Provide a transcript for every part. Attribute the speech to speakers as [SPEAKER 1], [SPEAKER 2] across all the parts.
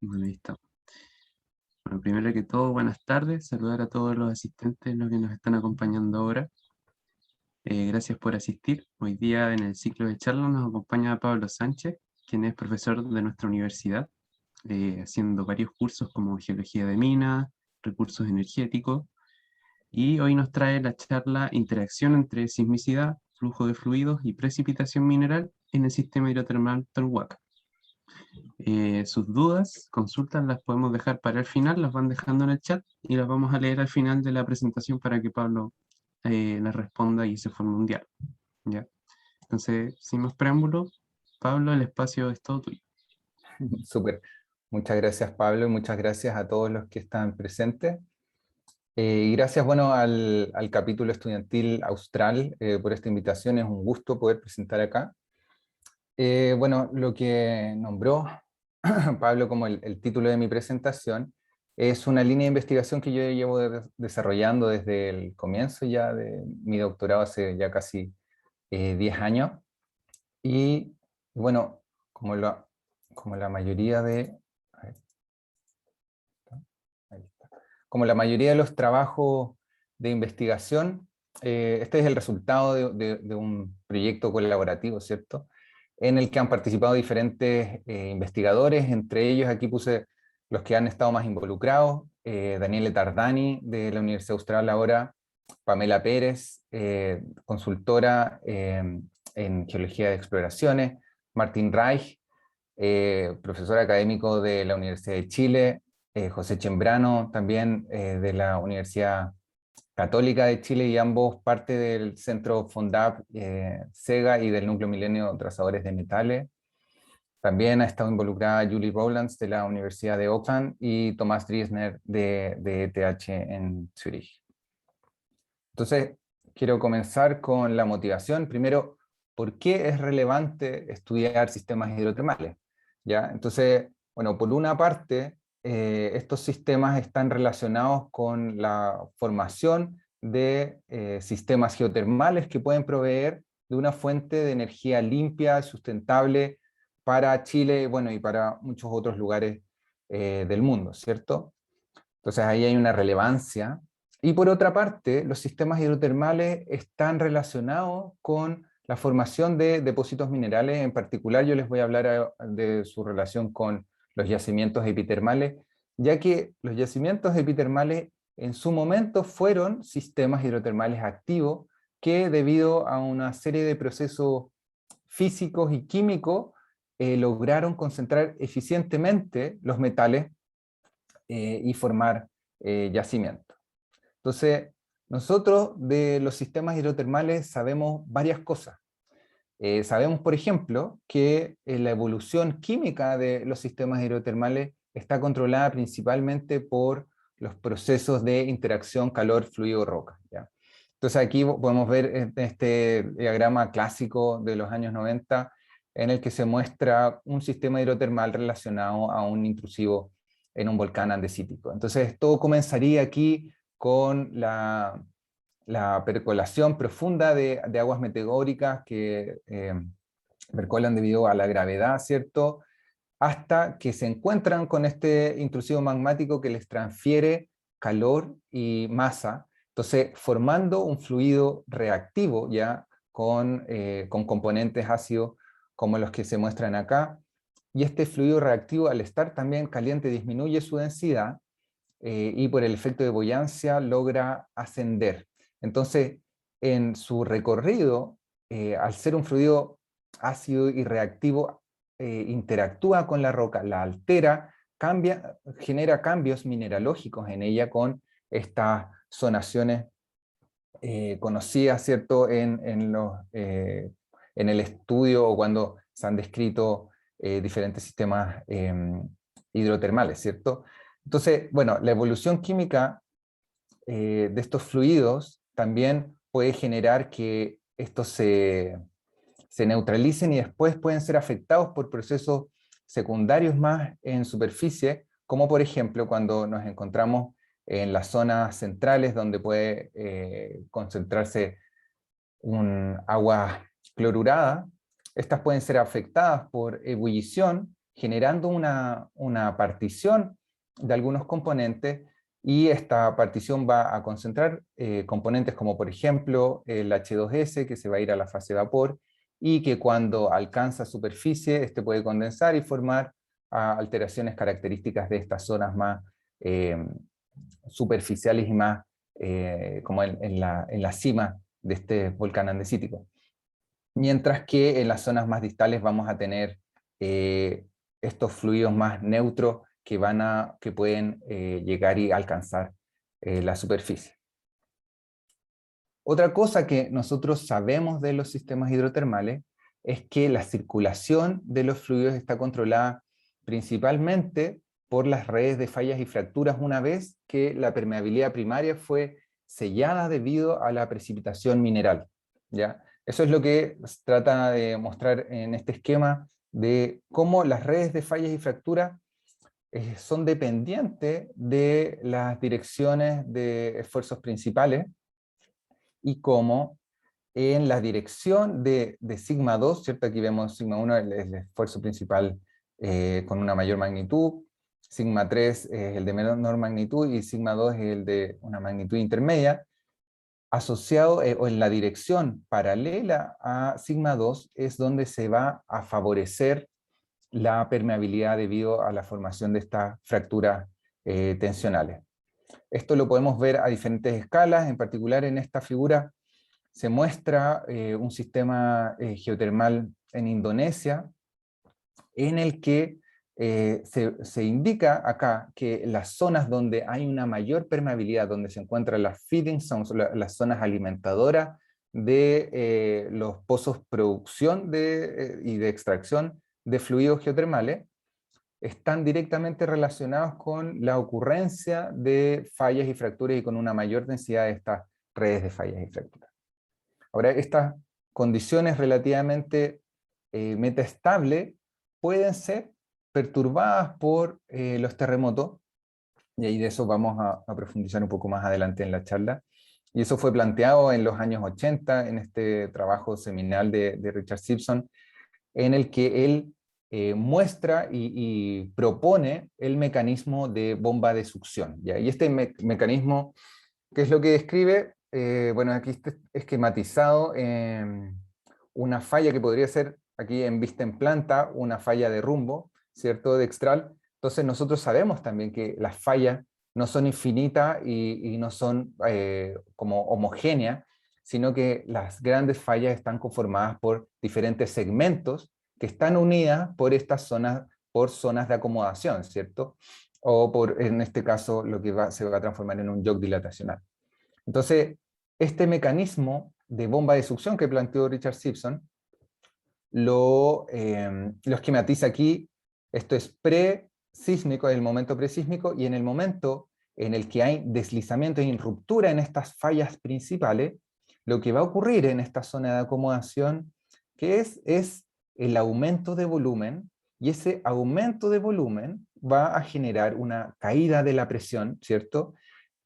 [SPEAKER 1] Bueno, ahí está. Bueno, primero que todo, buenas tardes. Saludar a todos los asistentes, los que nos están acompañando ahora. Gracias por asistir. Hoy día en el ciclo de charlas nos acompaña Pablo Sánchez, quien es profesor de nuestra universidad, haciendo varios cursos como Geología de Minas, Recursos Energéticos, y hoy nos trae la charla Interacción entre sismicidad, flujo de fluidos y precipitación mineral en el sistema hidrotermal Tolhuaca. Sus dudas, consultas las podemos dejar para el final, las van dejando en el chat y las vamos a leer al final de la presentación para que Pablo las responda y se forme un diálogo. ¿Ya? Entonces, sin más preámbulos, Pablo, el espacio es todo tuyo.
[SPEAKER 2] Súper. Muchas gracias, Pablo, y muchas gracias a todos los que están presentes. Y gracias, bueno, al capítulo estudiantil austral por esta invitación. Es un gusto poder presentar acá. Bueno, lo que nombró Pablo como el título de mi presentación es una línea de investigación que yo llevo desarrollando desde el comienzo ya de mi doctorado hace ya casi 10 años. Y bueno, como la mayoría de... a ver, ahí está. Como la mayoría de los trabajos de investigación, este es el resultado de un proyecto colaborativo, ¿cierto? En el que han participado diferentes investigadores, entre ellos aquí puse los que han estado más involucrados, Daniele Tardani de la Universidad Austral ahora, Pamela Pérez, consultora en Geología de Exploraciones, Martín Reich, profesor académico de la Universidad de Chile, José Chembrano, también de la Universidad Católica de Chile, y ambos parte del Centro FONDAP SEGA y del Núcleo Milenio Trazadores de Metales. También ha estado involucrada Julie Rowlands de la Universidad de Auckland y Tomás Driesner de ETH en Zurich. Entonces, quiero comenzar con la motivación. Primero, ¿por qué es relevante estudiar sistemas hidrotermales? ¿Ya? Entonces, bueno, por una parte, estos sistemas están relacionados con la formación de sistemas geotermales que pueden proveer de una fuente de energía limpia y sustentable para Chile, bueno, y para muchos otros lugares del mundo, ¿cierto? Entonces ahí hay una relevancia. Y por otra parte, los sistemas hidrotermales están relacionados con la formación de depósitos minerales. En particular, yo les voy a hablar de su relación con los yacimientos epitermales, ya que los yacimientos epitermales en su momento fueron sistemas hidrotermales activos que, debido a una serie de procesos físicos y químicos, lograron concentrar eficientemente los metales y formar yacimientos. Entonces, nosotros de los sistemas hidrotermales sabemos varias cosas. Sabemos, por ejemplo, que la evolución química de los sistemas hidrotermales está controlada principalmente por los procesos de interacción calor-fluido-roca. Entonces aquí podemos ver este diagrama clásico de los años 90 en el que se muestra un sistema hidrotermal relacionado a un intrusivo en un volcán andesítico. Entonces todo comenzaría aquí con la percolación profunda de aguas meteoricas que percolan debido a la gravedad, ¿cierto? Hasta que se encuentran con este intrusivo magmático que les transfiere calor y masa, entonces formando un fluido reactivo ya con componentes ácidos como los que se muestran acá, y este fluido reactivo, al estar también caliente, disminuye su densidad y por el efecto de buoyancia logra ascender. Entonces, en su recorrido, al ser un fluido ácido y reactivo, interactúa con la roca, la altera, cambia, genera cambios mineralógicos en ella con estas zonaciones conocidas, ¿cierto?, en el estudio o cuando se han descrito diferentes sistemas hidrotermales, ¿cierto? Entonces, bueno, la evolución química de estos fluidos también puede generar que estos se neutralicen y después pueden ser afectados por procesos secundarios más en superficie, como por ejemplo cuando nos encontramos en las zonas centrales donde puede concentrarse un agua clorurada. Estas pueden ser afectadas por ebullición, generando una partición de algunos componentes, y esta partición va a concentrar componentes como por ejemplo el H2S, que se va a ir a la fase vapor, y que cuando alcanza superficie, este puede condensar y formar alteraciones características de estas zonas más superficiales y más como en la cima de este volcán andesítico. Mientras que en las zonas más distales vamos a tener estos fluidos más neutros que pueden llegar y alcanzar la superficie. Otra cosa que nosotros sabemos de los sistemas hidrotermales es que la circulación de los fluidos está controlada principalmente por las redes de fallas y fracturas, una vez que la permeabilidad primaria fue sellada debido a la precipitación mineral, ¿ya? Eso es lo que trata de mostrar en este esquema, de cómo las redes de fallas y fracturas son dependientes de las direcciones de esfuerzos principales, y cómo en la dirección de sigma 2, ¿cierto? Aquí vemos sigma 1, el esfuerzo principal con una mayor magnitud, sigma 3 es el de menor magnitud, y sigma 2 es el de una magnitud intermedia, asociado o en la dirección paralela a sigma 2 es donde se va a favorecer la permeabilidad debido a la formación de estas fracturas tensionales. Esto lo podemos ver a diferentes escalas, en particular en esta figura se muestra un sistema geotermal en Indonesia, en el que se indica acá que las zonas donde hay una mayor permeabilidad, donde se encuentran las feeding zones, las zonas alimentadoras de los pozos producción y de extracción de fluidos geotermales, están directamente relacionados con la ocurrencia de fallas y fracturas y con una mayor densidad de estas redes de fallas y fracturas. Ahora, estas condiciones relativamente metaestables pueden ser perturbadas por los terremotos, y ahí de eso vamos a profundizar un poco más adelante en la charla. Y eso fue planteado en los años 80 en este trabajo seminal de Richard Simpson, en el que él muestra y propone el mecanismo de bomba de succión, ¿ya? Y este mecanismo, ¿qué es lo que describe? Bueno, aquí está esquematizado en una falla que podría ser, aquí en vista en planta, una falla de rumbo, ¿cierto? De Extral. Entonces nosotros sabemos también que las fallas no son infinitas y no son como homogéneas, sino que las grandes fallas están conformadas por diferentes segmentos que están unidas por estas zonas, por zonas de acomodación, ¿cierto? O por, en este caso, lo que se va a transformar en un yoke dilatacional. Entonces, este mecanismo de bomba de succión que planteó Richard Simpson lo esquematiza aquí. Esto es pre-sísmico, el momento presísmico, y en el momento en el que hay deslizamiento y ruptura en estas fallas principales, lo que va a ocurrir en esta zona de acomodación, que es el aumento de volumen, y ese aumento de volumen va a generar una caída de la presión, ¿cierto?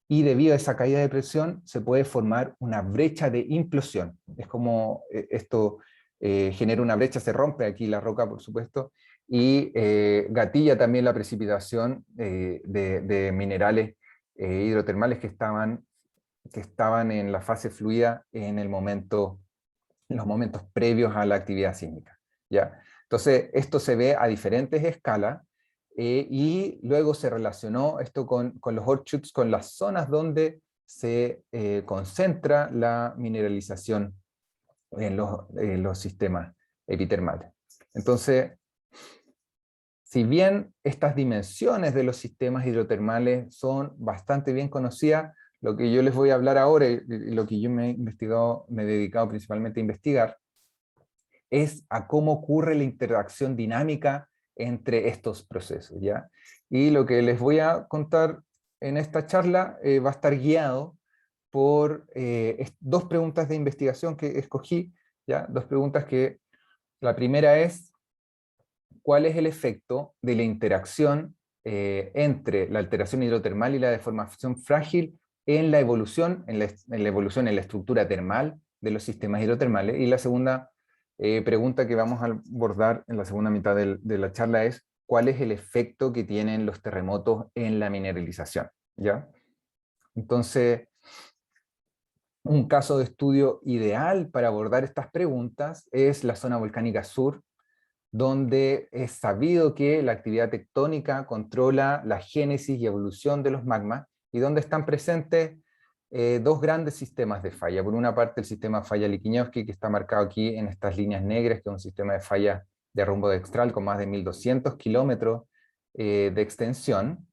[SPEAKER 2] Y debido a esa caída de presión se puede formar una brecha de implosión. Es como esto genera una brecha, se rompe aquí la roca, por supuesto, y gatilla también la precipitación de minerales hidrotermales que estaban en la fase fluida en los momentos previos a la actividad sísmica, ¿ya? Entonces, esto se ve a diferentes escalas, y luego se relacionó esto con los offshoots, con las zonas donde se concentra la mineralización en los sistemas epitermales. Entonces, si bien estas dimensiones de los sistemas hidrotermales son bastante bien conocidas, lo que yo les voy a hablar ahora, y lo que yo me he dedicado principalmente a investigar, es a cómo ocurre la interacción dinámica entre estos procesos, ¿ya? Y lo que les voy a contar en esta charla va a estar guiado por dos preguntas de investigación que escogí, ¿ya? Dos preguntas que, la primera es, ¿cuál es el efecto de la interacción entre la alteración hidrotermal y la deformación frágil en la evolución, en la estructura termal de los sistemas hidrotermales? Y la segunda pregunta que vamos a abordar en la segunda mitad de la charla es, cuál es el efecto que tienen los terremotos en la mineralización, ¿ya? Entonces, un caso de estudio ideal para abordar estas preguntas es la zona volcánica sur, donde es sabido que la actividad tectónica controla la génesis y evolución de los magmas, y donde están presentes dos grandes sistemas de falla. Por una parte, el sistema falla-Liquiñowski, que está marcado aquí en estas líneas negras, que es un sistema de falla de rumbo dextral con más de 1200 kilómetros de extensión,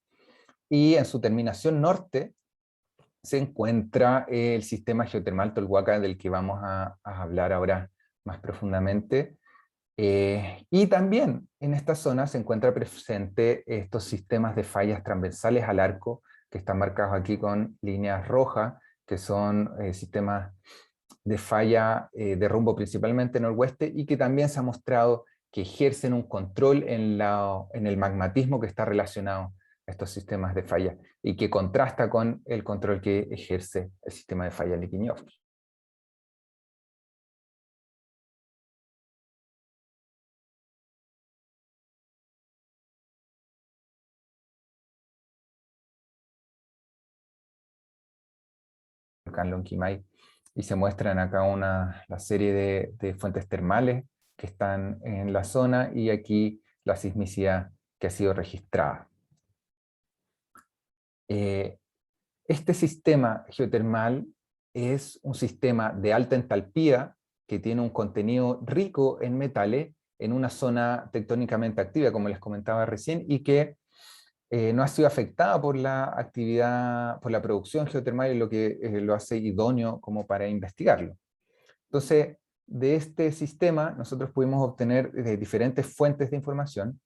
[SPEAKER 2] y en su terminación norte se encuentra el sistema geotermal Tolhuaca, del que vamos a hablar ahora más profundamente. Y también en esta zona se encuentra presente estos sistemas de fallas transversales al arco, que están marcados aquí con líneas rojas, que son sistemas de falla de rumbo principalmente noroeste, y que también se ha mostrado que ejercen un control en el magmatismo que está relacionado a estos sistemas de falla, y que contrasta con el control que ejerce el sistema de falla Liquiñowski. Volcán Lonquimay, y se muestran acá la serie de fuentes termales que están en la zona, y aquí la sismicidad que ha sido registrada. Este sistema geotermal es un sistema de alta entalpía que tiene un contenido rico en metales en una zona tectónicamente activa, como les comentaba recién, y que no ha sido afectada por la actividad, por la producción geotermal, y lo que lo hace idóneo como para investigarlo. Entonces, de este sistema nosotros pudimos obtener diferentes fuentes de información,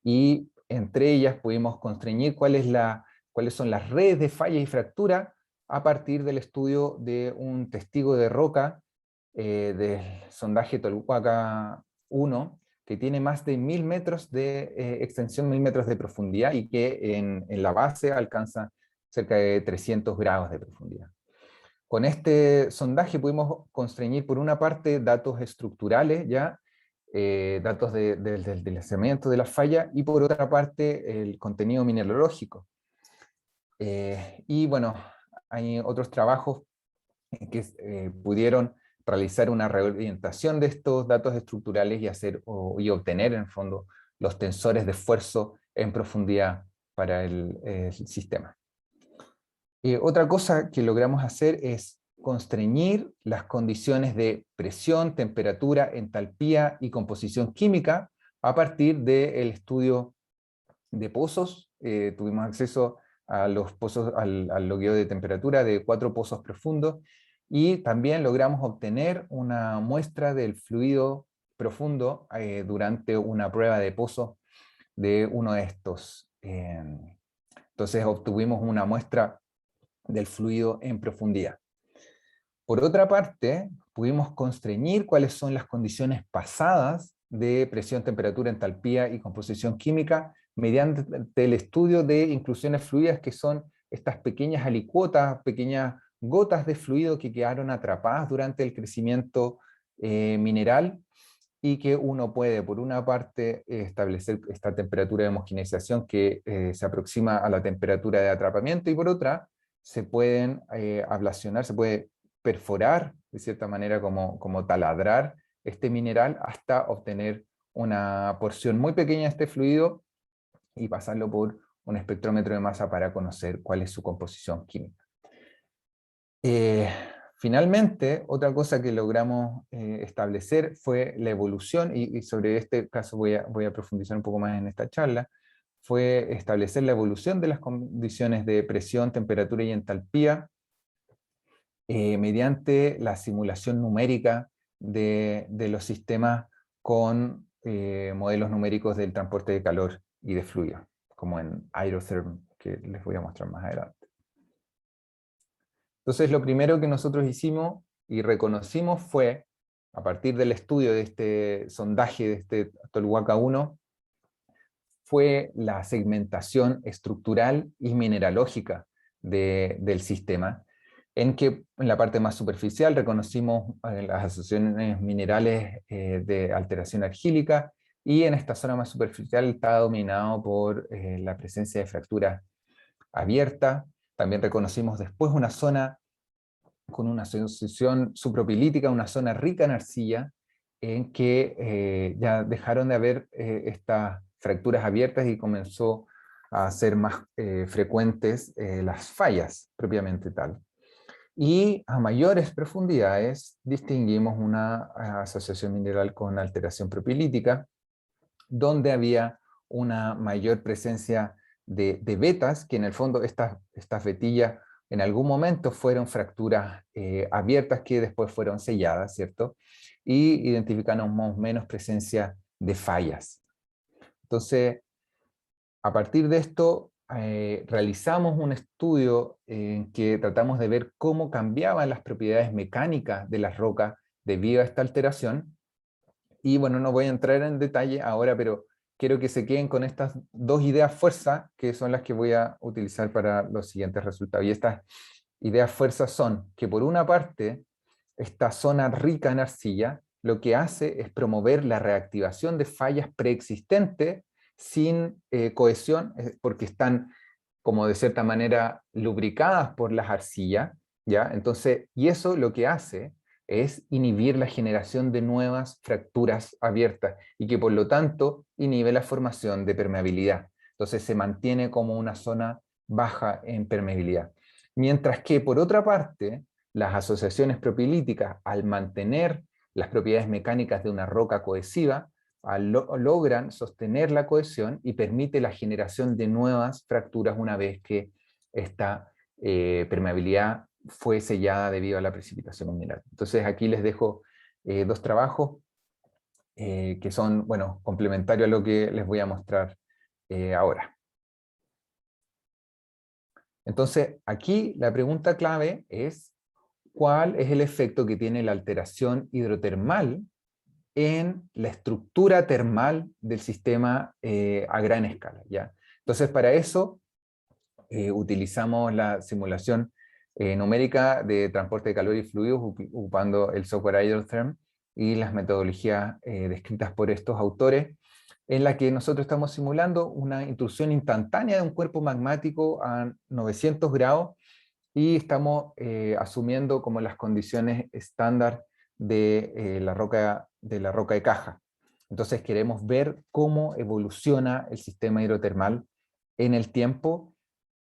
[SPEAKER 2] y entre ellas pudimos constreñir cuáles son las redes de falla y fractura a partir del estudio de un testigo de roca del sondaje Tolhuaca 1, que tiene más de 1000 metros de extensión, 1000 metros de profundidad, y que en la base alcanza cerca de 300 grados de profundidad. Con este sondaje pudimos constreñir, por una parte, datos estructurales, ya, datos del deslizamiento de la falla, y por otra parte, el contenido mineralógico. Y bueno, hay otros trabajos que pudieron realizar una reorientación de estos datos estructurales y obtener, en el fondo, los tensores de esfuerzo en profundidad para el sistema. Otra cosa que logramos hacer es constreñir las condiciones de presión, temperatura, entalpía y composición química a partir del estudio de pozos. Tuvimos acceso a los pozos, al logueo de temperatura de 4 pozos profundos, y también logramos obtener una muestra del fluido profundo durante una prueba de pozo de uno de estos. Entonces obtuvimos una muestra del fluido en profundidad. Por otra parte, pudimos constreñir cuáles son las condiciones pasadas de presión, temperatura, entalpía y composición química mediante el estudio de inclusiones fluidas, que son estas pequeñas alicuotas, pequeñas gotas de fluido que quedaron atrapadas durante el crecimiento mineral, y que uno puede, por una parte, establecer esta temperatura de homogeneización que se aproxima a la temperatura de atrapamiento, y por otra, se pueden ablacionar, se puede perforar, de cierta manera, como taladrar este mineral hasta obtener una porción muy pequeña de este fluido y pasarlo por un espectrómetro de masa para conocer cuál es su composición química. Finalmente, otra cosa que logramos establecer fue la evolución, y sobre este caso voy a profundizar un poco más en esta charla, fue establecer la evolución de las condiciones de presión, temperatura y entalpía mediante la simulación numérica de los sistemas con modelos numéricos del transporte de calor y de fluido, como en Aerotherm, que les voy a mostrar más adelante. Entonces, lo primero que nosotros hicimos y reconocimos fue, a partir del estudio de este sondaje de este Tolhuaca 1, fue la segmentación estructural y mineralógica del sistema, en que en la parte más superficial reconocimos las asociaciones minerales de alteración argílica, y en esta zona más superficial está dominado por la presencia de fracturas abiertas. También reconocimos después una zona con una asociación supropilítica, una zona rica en arcilla, en que ya dejaron de haber estas fracturas abiertas y comenzó a ser más frecuentes las fallas propiamente tal. Y a mayores profundidades distinguimos una asociación mineral con alteración propilítica, donde había una mayor presencia de vetas, que en el fondo estas vetillas en algún momento fueron fracturas abiertas que después fueron selladas, ¿cierto? Y identificamos menos presencia de fallas. Entonces, a partir de esto, realizamos un estudio en que tratamos de ver cómo cambiaban las propiedades mecánicas de las rocas debido a esta alteración. Y bueno, no voy a entrar en detalle ahora, pero quiero que se queden con estas dos ideas fuerza, que son las que voy a utilizar para los siguientes resultados. Y estas ideas fuerzas son que, por una parte, esta zona rica en arcilla lo que hace es promover la reactivación de fallas preexistentes sin cohesión, porque están como de cierta manera lubricadas por las arcillas, ¿ya? Entonces, y eso lo que hace es inhibir la generación de nuevas fracturas abiertas y que por lo tanto inhibe la formación de permeabilidad. Entonces se mantiene como una zona baja en permeabilidad. Mientras que por otra parte, las asociaciones propilíticas, al mantener las propiedades mecánicas de una roca cohesiva, logran sostener la cohesión y permite la generación de nuevas fracturas una vez que esta permeabilidad fue sellada debido a la precipitación mineral. Entonces aquí les dejo dos trabajos que son, bueno, complementarios a lo que les voy a mostrar ahora. Entonces aquí la pregunta clave es ¿cuál es el efecto que tiene la alteración hidrotermal en la estructura termal del sistema a gran escala, ¿ya? Entonces, para eso utilizamos la simulación numérica de transporte de calor y fluidos ocupando el software Hydrotherm y las metodologías descritas por estos autores, en la que nosotros estamos simulando una intrusión instantánea de un cuerpo magmático a 900 grados y estamos asumiendo como las condiciones estándar de la roca de caja. Entonces queremos ver cómo evoluciona el sistema hidrotermal en el tiempo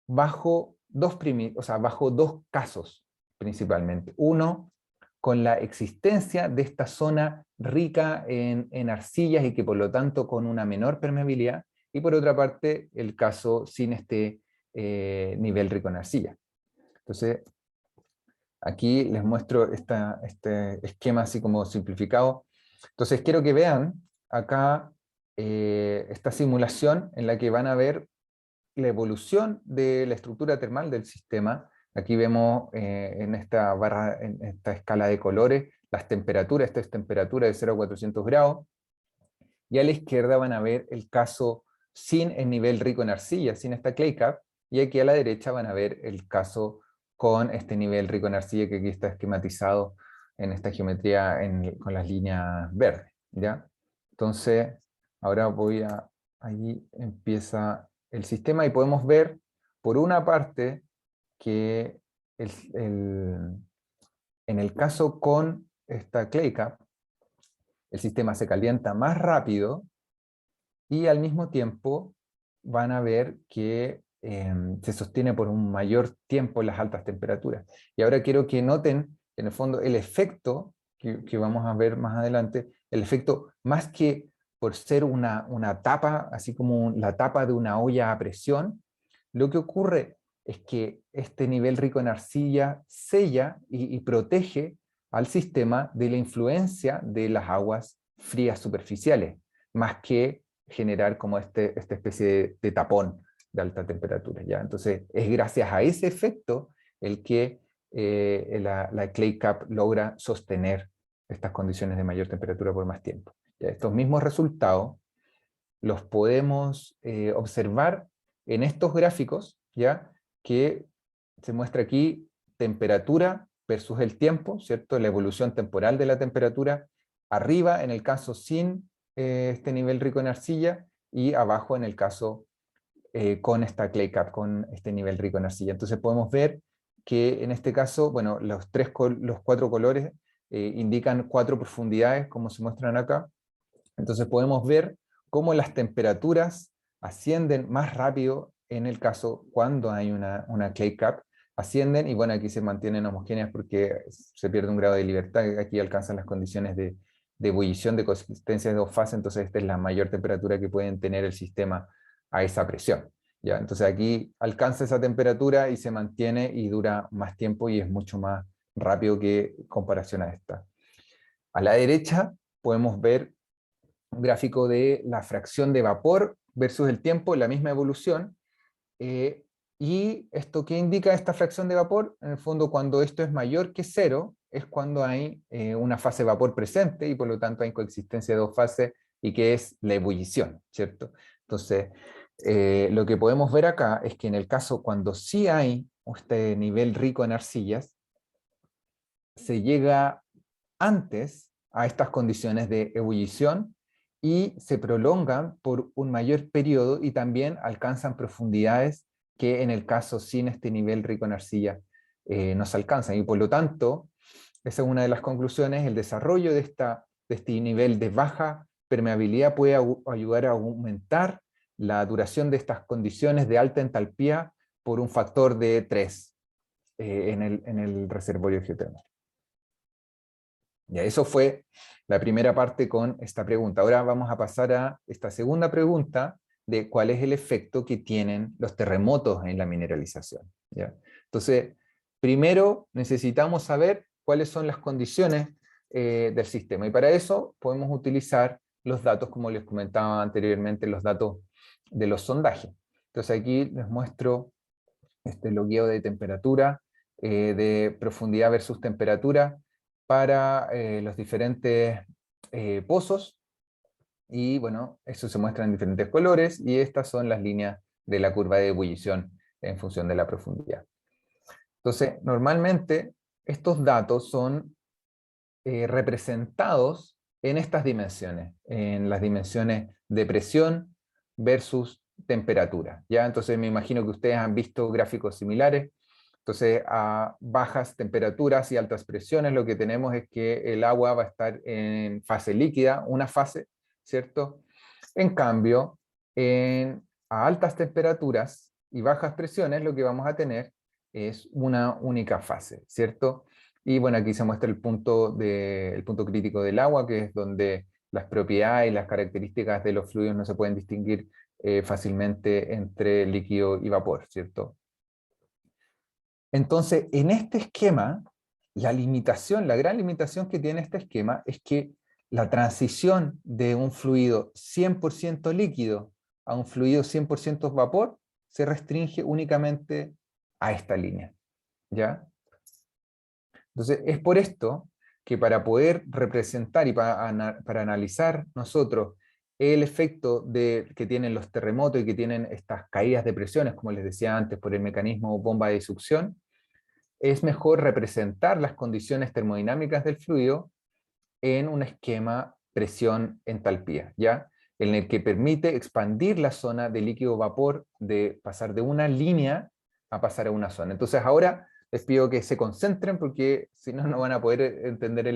[SPEAKER 2] bajo bajo dos casos principalmente. Uno, con la existencia de esta zona rica en arcillas y que por lo tanto con una menor permeabilidad, y por otra parte el caso sin este nivel rico en arcilla. Entonces, aquí les muestro este esquema así como simplificado. Entonces, quiero que vean acá esta simulación en la que van a ver la evolución de la estructura termal del sistema. Aquí vemos en esta barra, en esta escala de colores, las temperaturas. Esta es temperatura de 0 a 400 grados. Y a la izquierda van a ver el caso sin el nivel rico en arcilla, sin esta clay cap. Y aquí a la derecha van a ver el caso con este nivel rico en arcilla que aquí está esquematizado en esta geometría con las líneas verdes, ¿ya? Entonces, ahora allí empieza el sistema y podemos ver, por una parte, que en el caso con esta clay cap, el sistema se calienta más rápido y al mismo tiempo van a ver que se sostiene por un mayor tiempo en las altas temperaturas. Y ahora quiero que noten, en el fondo, el efecto que vamos a ver más adelante, el efecto más que por ser una tapa, así como la tapa de una olla a presión, lo que ocurre es que este nivel rico en arcilla sella y protege al sistema de la influencia de las aguas frías superficiales, más que generar como esta especie de tapón de alta temperatura, ¿ya? Entonces, es gracias a ese efecto el que la clay cap logra sostener estas condiciones de mayor temperatura por más tiempo. ¿Ya? Estos mismos resultados los podemos observar en estos gráficos, ¿ya? Que se muestra aquí temperatura versus el tiempo, ¿cierto? La evolución temporal de la temperatura, arriba en el caso sin este nivel rico en arcilla, y abajo en el caso con esta clay cap, con este nivel rico en arcilla. Entonces podemos ver que en este caso, bueno, los 4 colores indican 4 profundidades, como se muestran acá. Entonces podemos ver cómo las temperaturas ascienden más rápido en el caso cuando hay una clay cap, ascienden, y bueno, aquí se mantienen homogéneas porque se pierde un grado de libertad, aquí alcanzan las condiciones de ebullición, de consistencia de 2 fases, entonces esta es la mayor temperatura que pueden tener el sistema a esa presión. ¿Ya? Entonces aquí alcanza esa temperatura y se mantiene y dura más tiempo y es mucho más rápido que en comparación a esta. A la derecha podemos ver un gráfico de la fracción de vapor versus el tiempo, la misma evolución. ¿Y esto qué indica esta fracción de vapor? En el fondo, cuando esto es mayor que 0, es cuando hay una fase de vapor presente y por lo tanto hay coexistencia de 2 fases y que es la ebullición, ¿cierto? Entonces, lo que podemos ver acá es que en el caso cuando sí hay este nivel rico en arcillas, se llega antes a estas condiciones de ebullición y se prolongan por un mayor periodo y también alcanzan profundidades que en el caso sin este nivel rico en arcilla no se alcanzan. Y por lo tanto, esa es una de las conclusiones, el desarrollo de este nivel de baja permeabilidad puede ayudar a aumentar la duración de estas condiciones de alta entalpía por un factor de 3 en el reservorio geotérmico. Ya, eso fue la primera parte con esta pregunta. Ahora vamos a pasar a esta segunda pregunta de cuál es el efecto que tienen los terremotos en la mineralización. ¿Ya? Entonces, primero necesitamos saber cuáles son las condiciones del sistema. Y para eso podemos utilizar los datos, como les comentaba anteriormente, los datos de los sondajes. Entonces aquí les muestro este logueo de temperatura, de profundidad versus temperatura, para los diferentes pozos, y bueno, eso se muestra en diferentes colores, y estas son las líneas de la curva de ebullición en función de la profundidad. Entonces, normalmente estos datos son representados en estas dimensiones, en las dimensiones de presión versus temperatura. ¿Ya? Entonces me imagino que ustedes han visto gráficos similares. Entonces, a bajas temperaturas y altas presiones, lo que tenemos es que el agua va a estar en fase líquida, una fase, ¿cierto? En cambio, a altas temperaturas y bajas presiones, lo que vamos a tener es una única fase, ¿cierto? Y bueno, aquí se muestra el punto crítico del agua, que es donde las propiedades y las características de los fluidos no se pueden distinguir fácilmente entre líquido y vapor, ¿cierto? Entonces, en este esquema, la gran limitación que tiene este esquema es que la transición de un fluido 100% líquido a un fluido 100% vapor se restringe únicamente a esta línea, ¿ya? Entonces, es por esto que para poder representar y para analizar nosotros el efecto que tienen los terremotos y que tienen estas caídas de presiones, como les decía antes, por el mecanismo bomba de succión, es mejor representar las condiciones termodinámicas del fluido en un esquema presión-entalpía, ¿ya? En el que permite expandir la zona de líquido-vapor, de pasar de una línea a pasar a una zona. Entonces ahora les pido que se concentren porque si no, no van a poder entender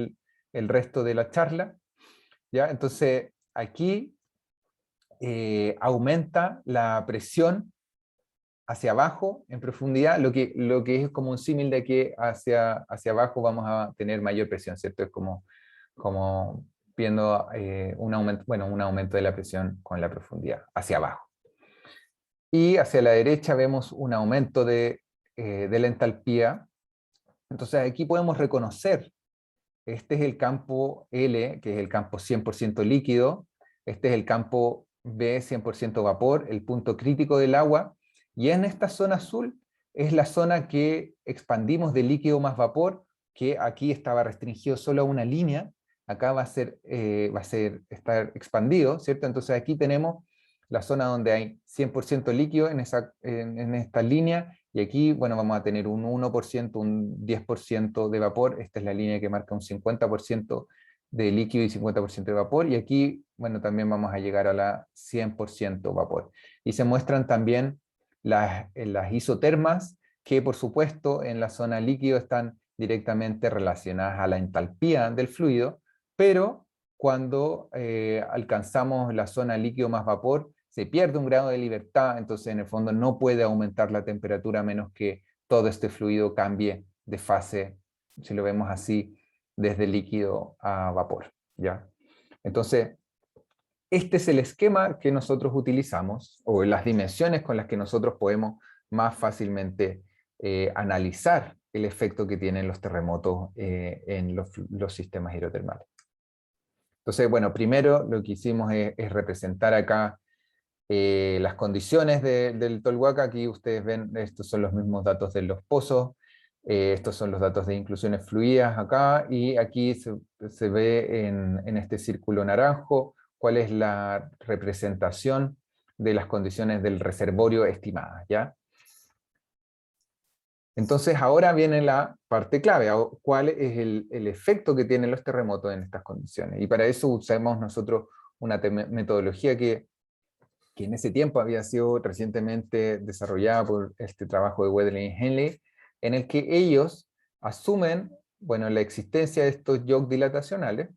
[SPEAKER 2] el resto de la charla, ¿ya? Entonces aquí aumenta la presión hacia abajo en profundidad, lo que es como un símil de que hacia abajo vamos a tener mayor presión, ¿cierto? Es como viendo un aumento de la presión con la profundidad hacia abajo. Y hacia la derecha vemos un aumento de la entalpía. Entonces aquí podemos reconocer, este es el campo L, que es el campo 100% líquido, este es el campo B, 100% vapor, el punto crítico del agua, y en esta zona azul es la zona que expandimos de líquido más vapor, que aquí estaba restringido solo a una línea, acá va a estar expandido, ¿cierto? Entonces aquí tenemos la zona donde hay 100% líquido en esta línea, y aquí, bueno, vamos a tener un 1%, un 10% de vapor. Esta es la línea que marca un 50% de líquido y 50% de vapor, y aquí, bueno, también vamos a llegar a la 100% vapor. Y se muestran también las isotermas, que por supuesto en la zona líquido están directamente relacionadas a la entalpía del fluido, pero cuando alcanzamos la zona líquido más vapor, se pierde un grado de libertad, entonces en el fondo no puede aumentar la temperatura a menos que todo este fluido cambie de fase, si lo vemos así, desde líquido a vapor, ¿ya? Entonces, este es el esquema que nosotros utilizamos, o las dimensiones con las que nosotros podemos más fácilmente analizar el efecto que tienen los terremotos en los sistemas hidrotermales. Entonces, bueno, primero lo que hicimos es representar acá las condiciones del Tolhuaca. Aquí ustedes ven, estos son los mismos datos de los pozos, estos son los datos de inclusiones fluidas acá, y aquí se ve en este círculo naranjo cuál es la representación de las condiciones del reservorio estimadas, ¿ya? Entonces ahora viene la parte clave, cuál es el efecto que tienen los terremotos en estas condiciones. Y para eso usamos nosotros una metodología que en ese tiempo había sido recientemente desarrollada por este trabajo de Weddeley y Henley, en el que ellos asumen, bueno, la existencia de estos yogs dilatacionales,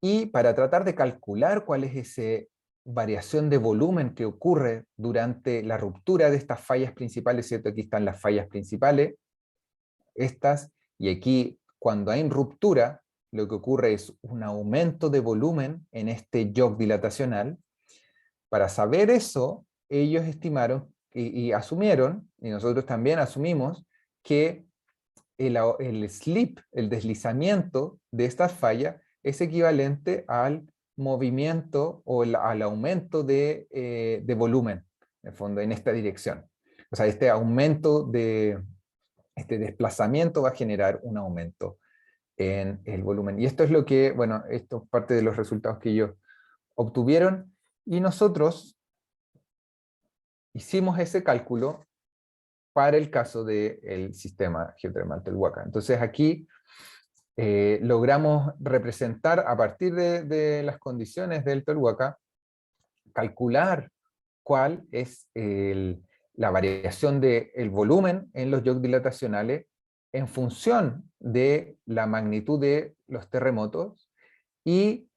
[SPEAKER 2] y para tratar de calcular cuál es esa variación de volumen que ocurre durante la ruptura de estas fallas principales, ¿cierto? Aquí están las fallas principales, estas, y aquí cuando hay ruptura, lo que ocurre es un aumento de volumen en este yog dilatacional. Para saber eso, ellos estimaron y asumieron, y nosotros también asumimos, que el slip, el deslizamiento de estas fallas, es equivalente al movimiento o al aumento de volumen, en el fondo, en esta dirección. O sea, este aumento este desplazamiento va a generar un aumento en el volumen. Y esto es lo que, bueno, esto es parte de los resultados que ellos obtuvieron, y nosotros hicimos ese cálculo para el caso del sistema geotermal Telhuaca. Entonces aquí logramos representar a partir de las condiciones del Telhuaca, calcular cuál es la variación del volumen en los yogs dilatacionales en función de la magnitud de los terremotos, y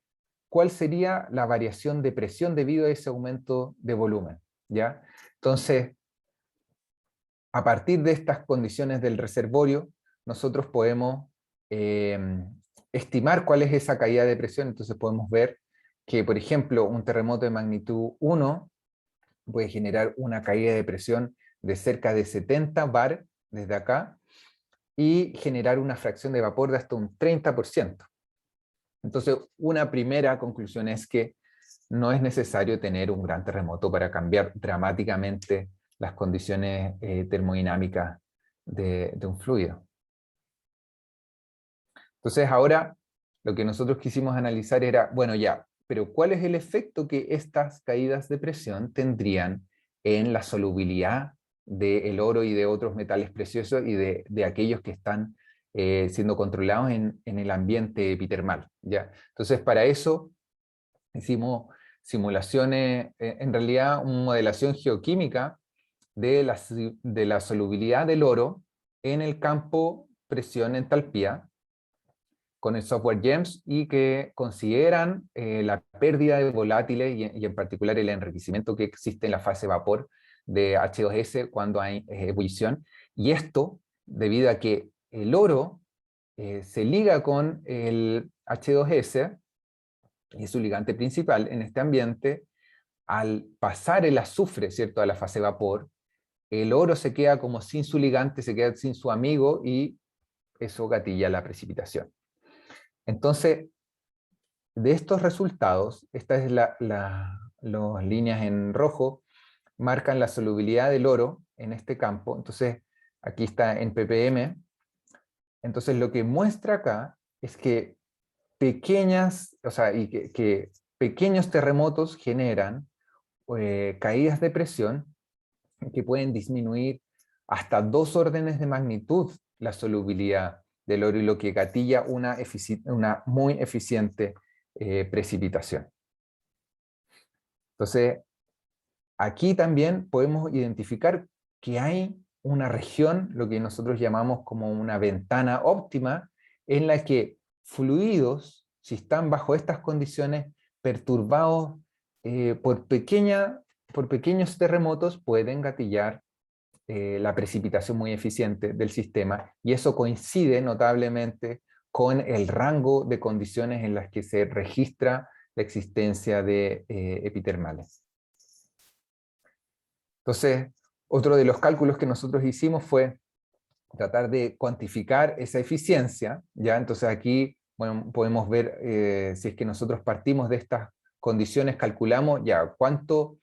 [SPEAKER 2] cuál sería la variación de presión debido a ese aumento de volumen, ¿ya? Entonces, a partir de estas condiciones del reservorio, nosotros podemos estimar cuál es esa caída de presión. Entonces podemos ver que, por ejemplo, un terremoto de magnitud 1 puede generar una caída de presión de cerca de 70 bar desde acá, y generar una fracción de vapor de hasta un 30%. Entonces, una primera conclusión es que no es necesario tener un gran terremoto para cambiar dramáticamente las condiciones termodinámicas de un fluido. Entonces ahora lo que nosotros quisimos analizar era, bueno ya, pero ¿cuál es el efecto que estas caídas de presión tendrían en la solubilidad del oro y de otros metales preciosos y de aquellos que están siendo controlados en el ambiente epitermal, ¿ya? Entonces para eso hicimos simulaciones, en realidad una modelación geoquímica de la solubilidad del oro en el campo presión-entalpía con el software GEMS, y que consideran la pérdida de volátiles y en particular el enriquecimiento que existe en la fase vapor de H2S cuando hay ebullición. Y esto debido a que el oro se liga con el H2S, y es su ligante principal en este ambiente. Al pasar el azufre, ¿cierto?, a la fase vapor, el oro se queda como sin su ligante, se queda sin su amigo, y eso gatilla la precipitación. Entonces, de estos resultados, estas es las líneas en rojo, marcan la solubilidad del oro en este campo. Entonces, aquí está en ppm. Entonces, lo que muestra acá es que que pequeños terremotos generan caídas de presión que pueden disminuir hasta 2 órdenes de magnitud la solubilidad del oro y lo que gatilla una muy eficiente precipitación. Entonces, aquí también podemos identificar que hay una región, lo que nosotros llamamos como una ventana óptima, en la que fluidos, si están bajo estas condiciones, perturbados por pequeños terremotos, pueden gatillar la precipitación muy eficiente del sistema, y eso coincide notablemente con el rango de condiciones en las que se registra la existencia de epitermales. Entonces, otro de los cálculos que nosotros hicimos fue tratar de cuantificar esa eficiencia, ¿ya? Entonces aquí, bueno, podemos ver, si es que nosotros partimos de estas condiciones, calculamos ya cuánto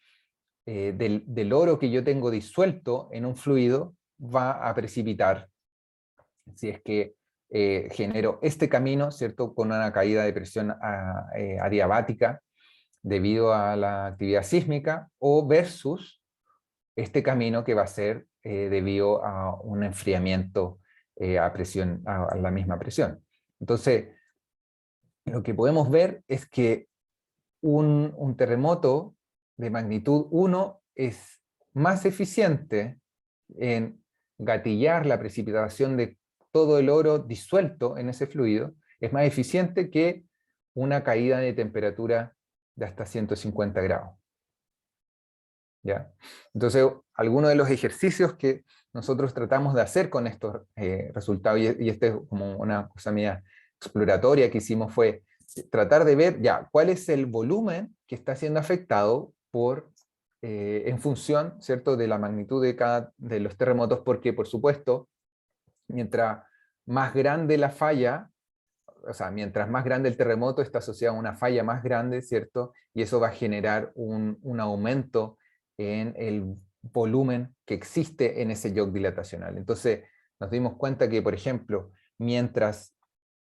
[SPEAKER 2] del oro que yo tengo disuelto en un fluido va a precipitar, si es que genero este camino, ¿cierto?, con una caída de presión adiabática debido a la actividad sísmica, o versus este camino que va a ser debido a un enfriamiento a la misma presión. Entonces, lo que podemos ver es que un terremoto de magnitud 1 es más eficiente en gatillar la precipitación de todo el oro disuelto en ese fluido, es más eficiente que una caída de temperatura de hasta 150 grados. ¿Ya? Entonces, algunos de los ejercicios que nosotros tratamos de hacer con estos resultados, y este es como una cosa media exploratoria que hicimos, fue tratar de ver ya cuál es el volumen que está siendo afectado en función, ¿cierto?, de la magnitud de los terremotos, porque por supuesto, mientras más grande la falla, o sea, mientras más grande el terremoto, está asociado a una falla más grande, ¿cierto? Y eso va a generar un aumento en el volumen que existe en ese shock dilatacional. Entonces, nos dimos cuenta que, por ejemplo, mientras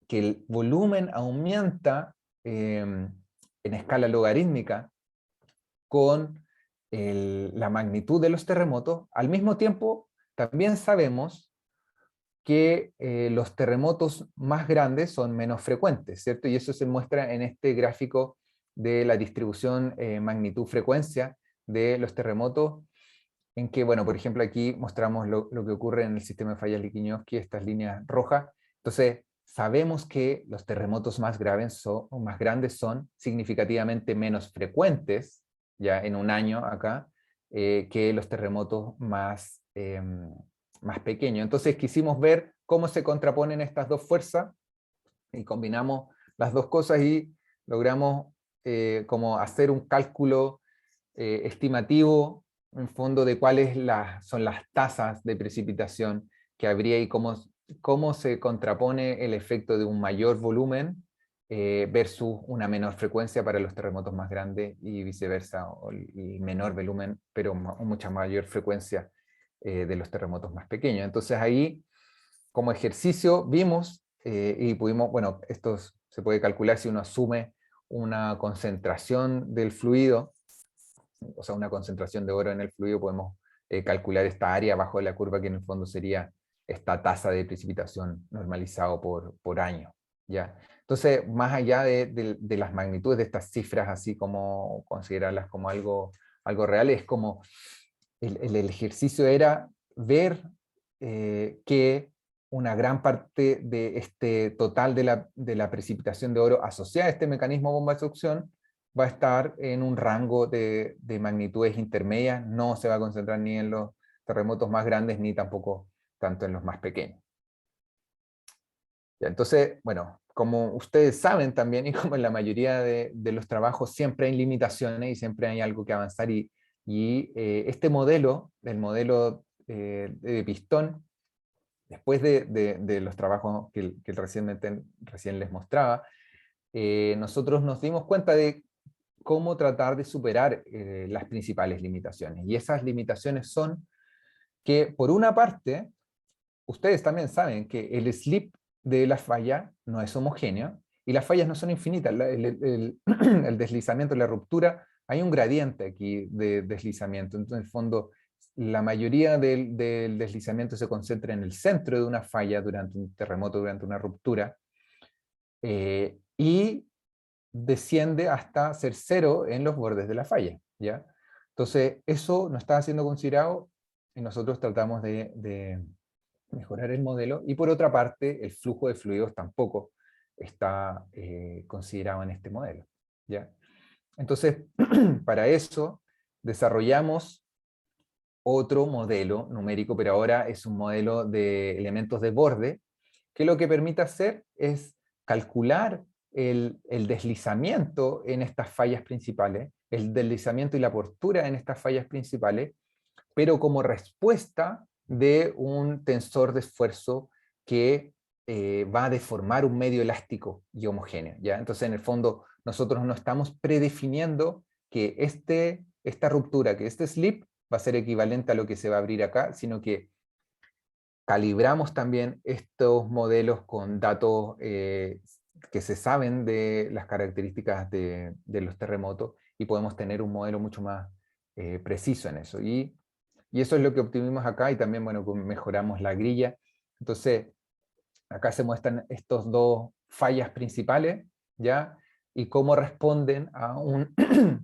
[SPEAKER 2] que el volumen aumenta en escala logarítmica con la magnitud de los terremotos, al mismo tiempo también sabemos que los terremotos más grandes son menos frecuentes, ¿cierto? Y eso se muestra en este gráfico de la distribución magnitud-frecuencia de los terremotos, en que, bueno, por ejemplo, aquí mostramos lo que ocurre en el sistema de fallas Liquiñoski, estas líneas rojas. Entonces, sabemos que los terremotos más grandes son significativamente menos frecuentes, ya en un año acá, que los terremotos más pequeños. Entonces quisimos ver cómo se contraponen estas dos fuerzas, y combinamos las dos cosas y logramos como hacer un cálculo estimativo, en fondo, de cuáles son las tasas de precipitación que habría y cómo se contrapone el efecto de un mayor volumen versus una menor frecuencia para los terremotos más grandes, y viceversa, o el menor volumen, pero mucha mayor frecuencia de los terremotos más pequeños. Entonces ahí, como ejercicio, vimos y pudimos, bueno, esto se puede calcular si uno asume una concentración del fluido, o sea, una concentración de oro en el fluido, podemos calcular esta área abajo de la curva, que en el fondo sería esta tasa de precipitación normalizado por año, ¿ya? Entonces, más allá de las magnitudes de estas cifras, así como considerarlas como algo real, es como el ejercicio era ver que una gran parte de este total de la precipitación de oro asociada a este mecanismo bomba de succión va a estar en un rango de magnitudes intermedias, no se va a concentrar ni en los terremotos más grandes ni tampoco tanto en los más pequeños. Ya, entonces, bueno, como ustedes saben también, y como en la mayoría de los trabajos, siempre hay limitaciones y siempre hay algo que avanzar, y este modelo, el modelo de pistón, después de los trabajos que recién les mostraba, nosotros nos dimos cuenta de cómo tratar de superar las principales limitaciones. Y esas limitaciones son que, por una parte, ustedes también saben que el slip de la falla no es homogéneo, y las fallas no son infinitas. El deslizamiento, la ruptura, hay un gradiente aquí de deslizamiento. Entonces, en el fondo, la mayoría del deslizamiento se concentra en el centro de una falla durante un terremoto, durante una ruptura, y desciende hasta ser cero en los bordes de la falla, ¿ya? Entonces, eso no está siendo considerado y nosotros tratamos de mejorar el modelo. Y por otra parte, el flujo de fluidos tampoco está considerado en este modelo, ¿ya? Entonces, para eso desarrollamos otro modelo numérico, pero ahora es un modelo de elementos de borde, que lo que permite hacer es calcular el deslizamiento en estas fallas principales, el deslizamiento y la apertura en estas fallas principales, pero como respuesta de un tensor de esfuerzo que va a deformar un medio elástico y homogéneo, ¿ya? Entonces, en el fondo, nosotros no estamos predefiniendo que esta ruptura, que este slip, va a ser equivalente a lo que se va a abrir acá, sino que calibramos también estos modelos con datos que se saben de las características de los terremotos y podemos tener un modelo mucho más preciso en eso. Y eso es lo que obtuvimos acá y también, bueno, mejoramos la grilla. Entonces, acá se muestran estos dos fallas principales, ¿ya? Y cómo responden a un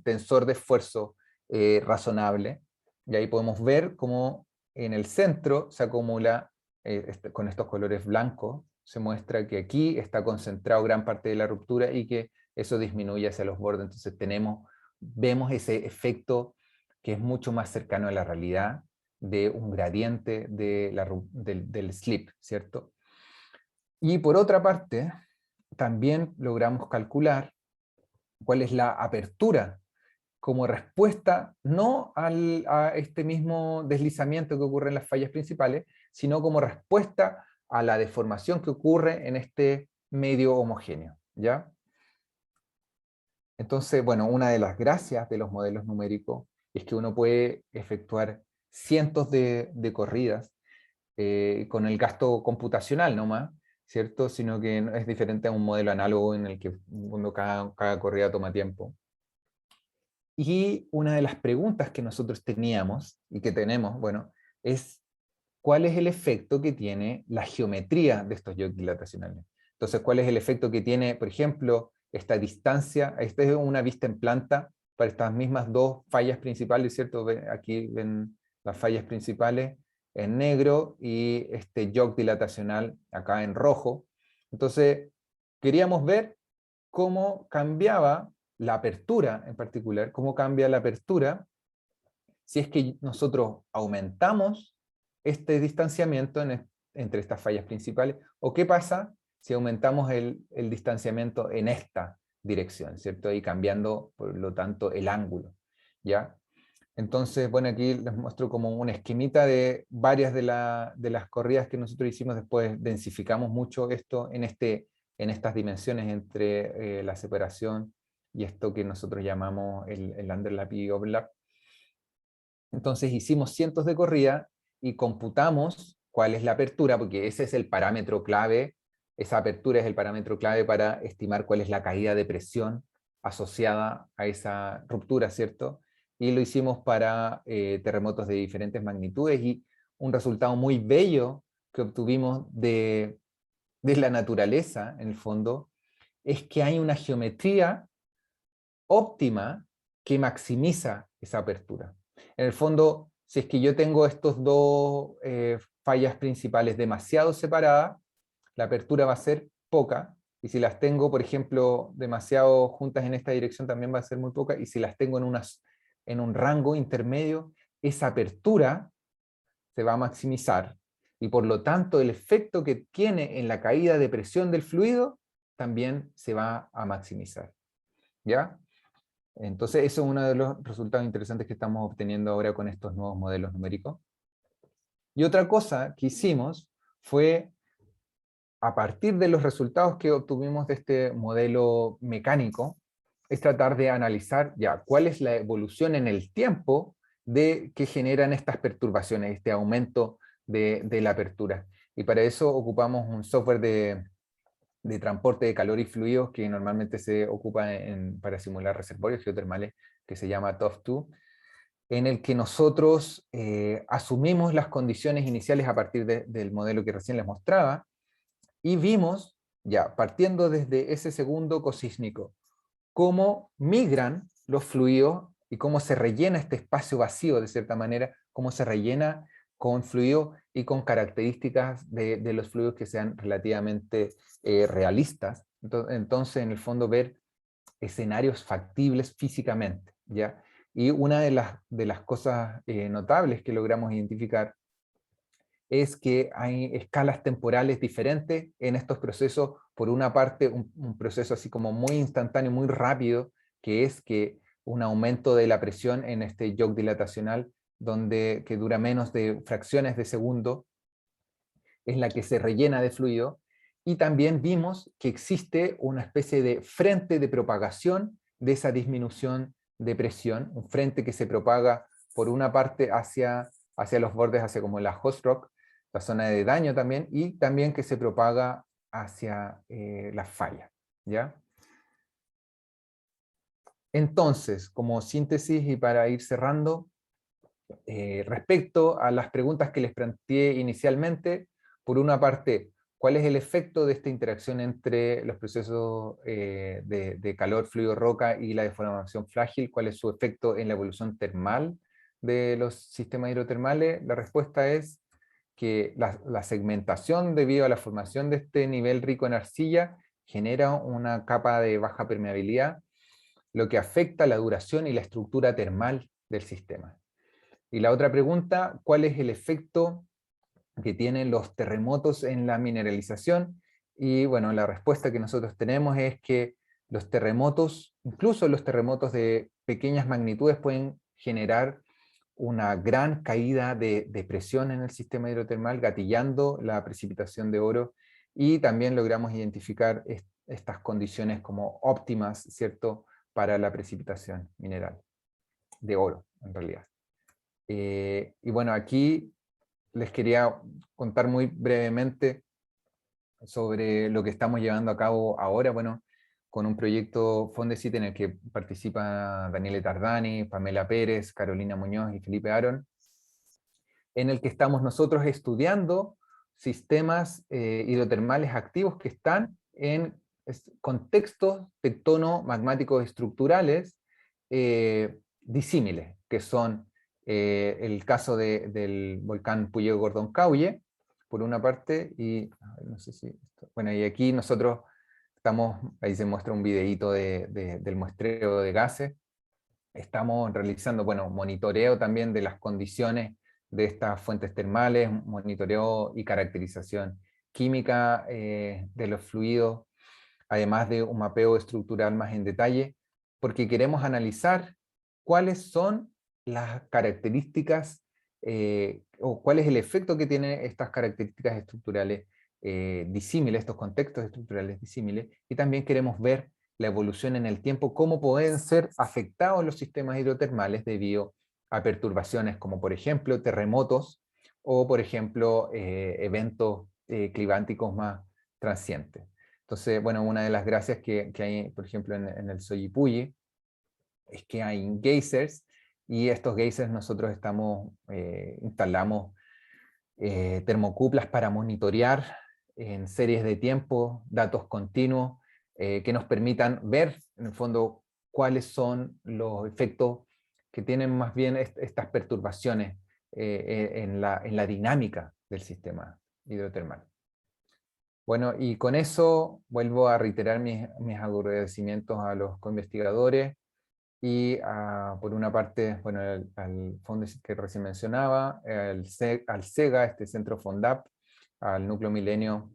[SPEAKER 2] tensor de esfuerzo razonable. Y ahí podemos ver cómo en el centro se acumula, con estos colores blancos, se muestra que aquí está concentrado gran parte de la ruptura y que eso disminuye hacia los bordes. Entonces vemos ese efecto que es mucho más cercano a la realidad de un gradiente del slip, ¿cierto? Y por otra parte, también logramos calcular cuál es la apertura como respuesta no a este mismo deslizamiento que ocurre en las fallas principales, sino como respuesta a la deformación que ocurre en este medio homogéneo, ¿ya? Entonces, bueno, una de las gracias de los modelos numéricos es que uno puede efectuar cientos de corridas con el gasto computacional nomás, ¿cierto? Sino que es diferente a un modelo análogo en el que cada corrida toma tiempo. Y una de las preguntas que nosotros teníamos y que tenemos, bueno, es ¿cuál es el efecto que tiene la geometría de estos yoke dilatacionales? Entonces, ¿cuál es el efecto que tiene, por ejemplo, esta distancia? Esta es una vista en planta para estas mismas dos fallas principales, ¿cierto? Aquí ven las fallas principales en negro y este yoke dilatacional acá en rojo. Entonces, queríamos ver cómo cambiaba la apertura en particular, cómo cambia la apertura si es que nosotros aumentamos este distanciamiento entre estas fallas principales, o qué pasa si aumentamos el distanciamiento en esta dirección, ¿cierto? Y cambiando, por lo tanto, el ángulo, ¿ya? Entonces, bueno, aquí les muestro como una esquemita de varias de las corridas que nosotros hicimos, después densificamos mucho esto en estas dimensiones entre la separación y esto que nosotros llamamos el underlap y overlap. Entonces hicimos cientos de corridas y computamos cuál es la apertura, porque ese es el parámetro clave, esa apertura es el parámetro clave para estimar cuál es la caída de presión asociada a esa ruptura, ¿cierto? Y lo hicimos para terremotos de diferentes magnitudes y un resultado muy bello que obtuvimos de la naturaleza, en el fondo, es que hay una geometría óptima que maximiza esa apertura. En el fondo, si es que yo tengo estos dos fallas principales demasiado separadas, la apertura va a ser poca, y si las tengo, por ejemplo, demasiado juntas en esta dirección, también va a ser muy poca, y si las tengo en un rango intermedio, esa apertura se va a maximizar, y por lo tanto el efecto que tiene en la caída de presión del fluido también se va a maximizar. ¿Ya? Entonces, eso es uno de los resultados interesantes que estamos obteniendo ahora con estos nuevos modelos numéricos. Y otra cosa que hicimos fue, a partir de los resultados que obtuvimos de este modelo mecánico, es tratar de analizar ya cuál es la evolución en el tiempo que generan estas perturbaciones, este aumento de la apertura. Y para eso ocupamos un software de transporte de calor y fluidos que normalmente se ocupa para simular reservorios geotermales, que se llama TOF2. en el que nosotros asumimos las condiciones iniciales a partir del modelo que recién les mostraba, y vimos, ya partiendo desde ese segundo cosísmico, cómo migran los fluidos y cómo se rellena este espacio vacío, de cierta manera, cómo se rellena con fluidos y con características de los fluidos que sean relativamente realistas. Entonces, en el fondo, ver escenarios factibles físicamente, ¿ya? Y una de las cosas notables que logramos identificar es que hay escalas temporales diferentes en estos procesos. Por una parte, un proceso así como muy instantáneo, muy rápido, que es que un aumento de la presión en este yoke dilatacional, que dura menos de fracciones de segundo, es la que se rellena de fluido. Y también vimos que existe una especie de frente de propagación de esa disminución de presión, un frente que se propaga por una parte hacia los bordes, hacia como la host rock, la zona de daño también, y también que se propaga hacia la falla, ¿ya? Entonces, como síntesis y para ir cerrando, respecto a las preguntas que les planteé inicialmente, por una parte, ¿cuál es el efecto de esta interacción entre los procesos de calor, fluido, roca y la deformación frágil? ¿Cuál es su efecto en la evolución termal de los sistemas hidrotermales? La respuesta es que la segmentación debido a la formación de este nivel rico en arcilla genera una capa de baja permeabilidad, lo que afecta la duración y la estructura termal del sistema. Y la otra pregunta, ¿cuál es el efecto que tienen los terremotos en la mineralización? Y bueno, la respuesta que nosotros tenemos es que los terremotos, incluso los terremotos de pequeñas magnitudes, pueden generar una gran caída de presión en el sistema hidrotermal, gatillando la precipitación de oro, y también logramos identificar estas condiciones como óptimas, ¿cierto?, para la precipitación mineral, de oro, en realidad. Y bueno, aquí les quería contar muy brevemente sobre lo que estamos llevando a cabo ahora, bueno, con un proyecto Fondesit en el que participa Daniele Tardani, Pamela Pérez, Carolina Muñoz y Felipe Aaron, en el que estamos nosotros estudiando sistemas hidrotermales activos que están en contextos tectono-magmáticos estructurales disímiles, que son el caso del volcán Puyehue Gordón Cauye, por una parte, y no sé si bueno, y aquí nosotros estamos, ahí se muestra un videíto del muestreo de gases. Estamos realizando, bueno, monitoreo también de las condiciones de estas fuentes termales, monitoreo y caracterización química de los fluidos, además de un mapeo estructural más en detalle, porque queremos analizar cuáles son las características o cuál es el efecto que tienen estas características estructurales disímiles, estos contextos estructurales disímiles, y también queremos ver la evolución en el tiempo, cómo pueden ser afectados los sistemas hidrotermales debido a perturbaciones como por ejemplo terremotos o por ejemplo eventos climáticos más transientes. Entonces, bueno, una de las gracias que hay, por ejemplo, en el Soyipuyi, es que hay geysers, y estos geysers nosotros instalamos termocuplas para monitorear en series de tiempo, datos continuos, que nos permitan ver, en el fondo, cuáles son los efectos que tienen más bien estas perturbaciones en la dinámica del sistema hidrotermal. Bueno, y con eso vuelvo a reiterar mis agradecimientos a los coinvestigadores y por una parte, bueno, al fondo que recién mencionaba, al SEGA, este centro FONDAP, al Núcleo Milenio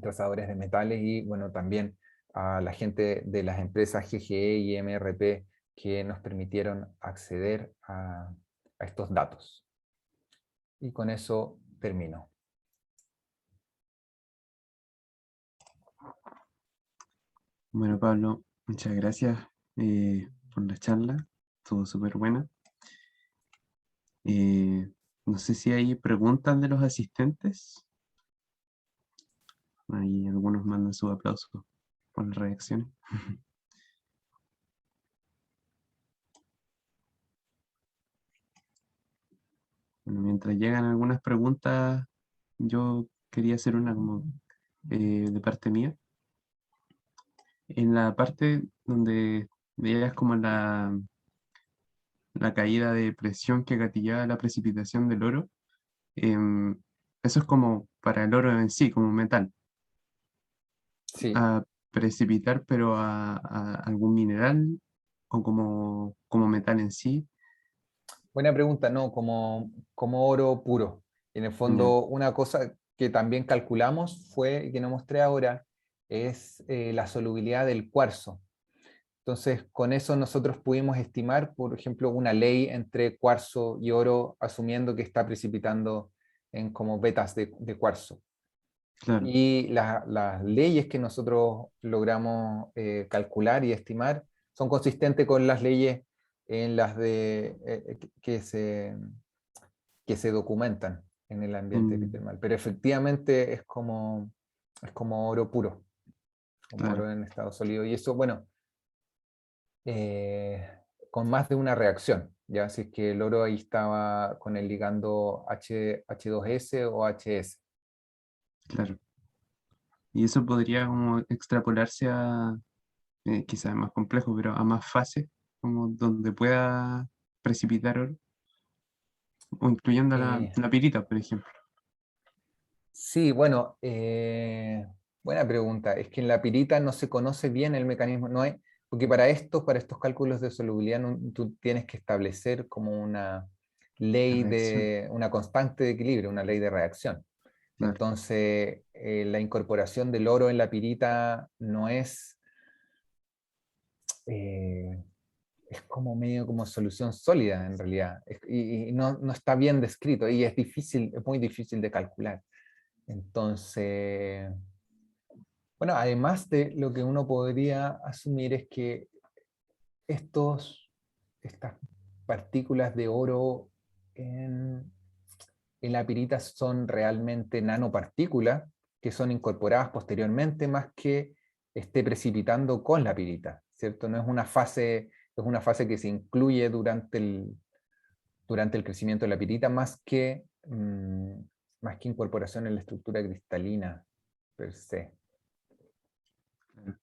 [SPEAKER 2] Trazadores de Metales y bueno, también a la gente de las empresas GGE y MRP que nos permitieron acceder a estos datos. Y con eso termino.
[SPEAKER 1] Bueno, Pablo, muchas gracias por la charla, estuvo súper buena. No sé si hay preguntas de los asistentes. Ahí algunos mandan su aplauso por las reacciones. Bueno, mientras llegan algunas preguntas, yo quería hacer una como de parte mía. En la parte donde veías como la caída de presión que gatillaba la precipitación del oro, em, eso es como para el oro en sí, como metal,
[SPEAKER 2] Sí,
[SPEAKER 1] a precipitar, pero a algún mineral o como metal en sí.
[SPEAKER 2] buena pregunta, no, como oro puro. Y en el
[SPEAKER 1] Ya,
[SPEAKER 2] fondo, una cosa que también calculamos fue, y que no mostré ahora, es la solubilidad del cuarzo. Entonces, con eso nosotros pudimos estimar, por ejemplo, una ley entre cuarzo y oro, asumiendo que está precipitando en como vetas de cuarzo.
[SPEAKER 1] claro.
[SPEAKER 2] Y las leyes que nosotros logramos calcular y estimar son consistentes con las leyes en las que se documentan en el ambiente
[SPEAKER 1] Mm,
[SPEAKER 2] epitermal. Pero efectivamente es como oro puro, como
[SPEAKER 1] claro,
[SPEAKER 2] oro en estado sólido. Y eso, bueno, eh, con más de una reacción. Ya si es que el oro ahí estaba con el ligando H2S o HS.
[SPEAKER 1] claro. Y eso podría como extrapolarse quizás más complejo, pero a más fases, como donde pueda precipitar oro, o incluyendo
[SPEAKER 2] Eh,
[SPEAKER 1] la pirita, por ejemplo.
[SPEAKER 2] Sí, bueno, buena pregunta. Es que en la pirita no se conoce bien el mecanismo, no hay, porque para estos cálculos de solubilidad tú tienes que establecer como una
[SPEAKER 1] La
[SPEAKER 2] ley
[SPEAKER 1] reacción,
[SPEAKER 2] de, una constante de equilibrio, una ley de reacción.
[SPEAKER 1] claro.
[SPEAKER 2] Entonces, la incorporación del oro en la pirita no eh, es como medio como solución sólida en realidad, y no está bien descrito y es difícil, es muy difícil de calcular. Entonces, bueno, además de lo que uno podría asumir es que estas partículas de oro en, en la pirita son realmente nanopartículas que son incorporadas posteriormente más que esté precipitando con la pirita, ¿cierto? No es una fase que se incluye durante el crecimiento de la pirita más que incorporación en la estructura cristalina per se.
[SPEAKER 1] Claro.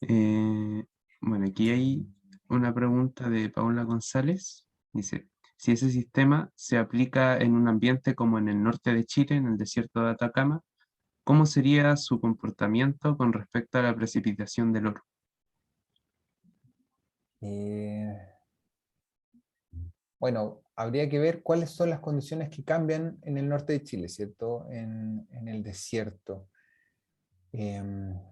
[SPEAKER 1] Eh, bueno, aquí hay una pregunta de Paula González. Dice, si ese sistema se aplica en un ambiente como en el norte de Chile, en el desierto de Atacama, ¿cómo sería su comportamiento con respecto a la precipitación del oro?
[SPEAKER 2] Eh, bueno, habría que ver cuáles son las condiciones que cambian en el norte de Chile, ¿cierto? En el desierto. Em, o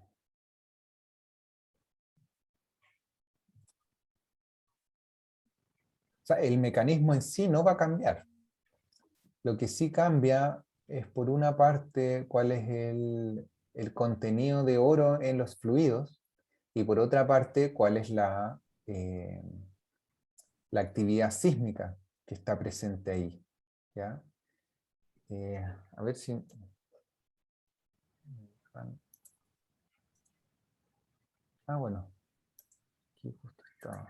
[SPEAKER 2] sea, el mecanismo en sí no va a cambiar. Lo que sí cambia es, por una parte, cuál es el contenido de oro en los fluidos y por otra parte, cuál es la actividad sísmica que está presente ahí. ¿Ya? A ver si... Ah, bueno, aquí justo está.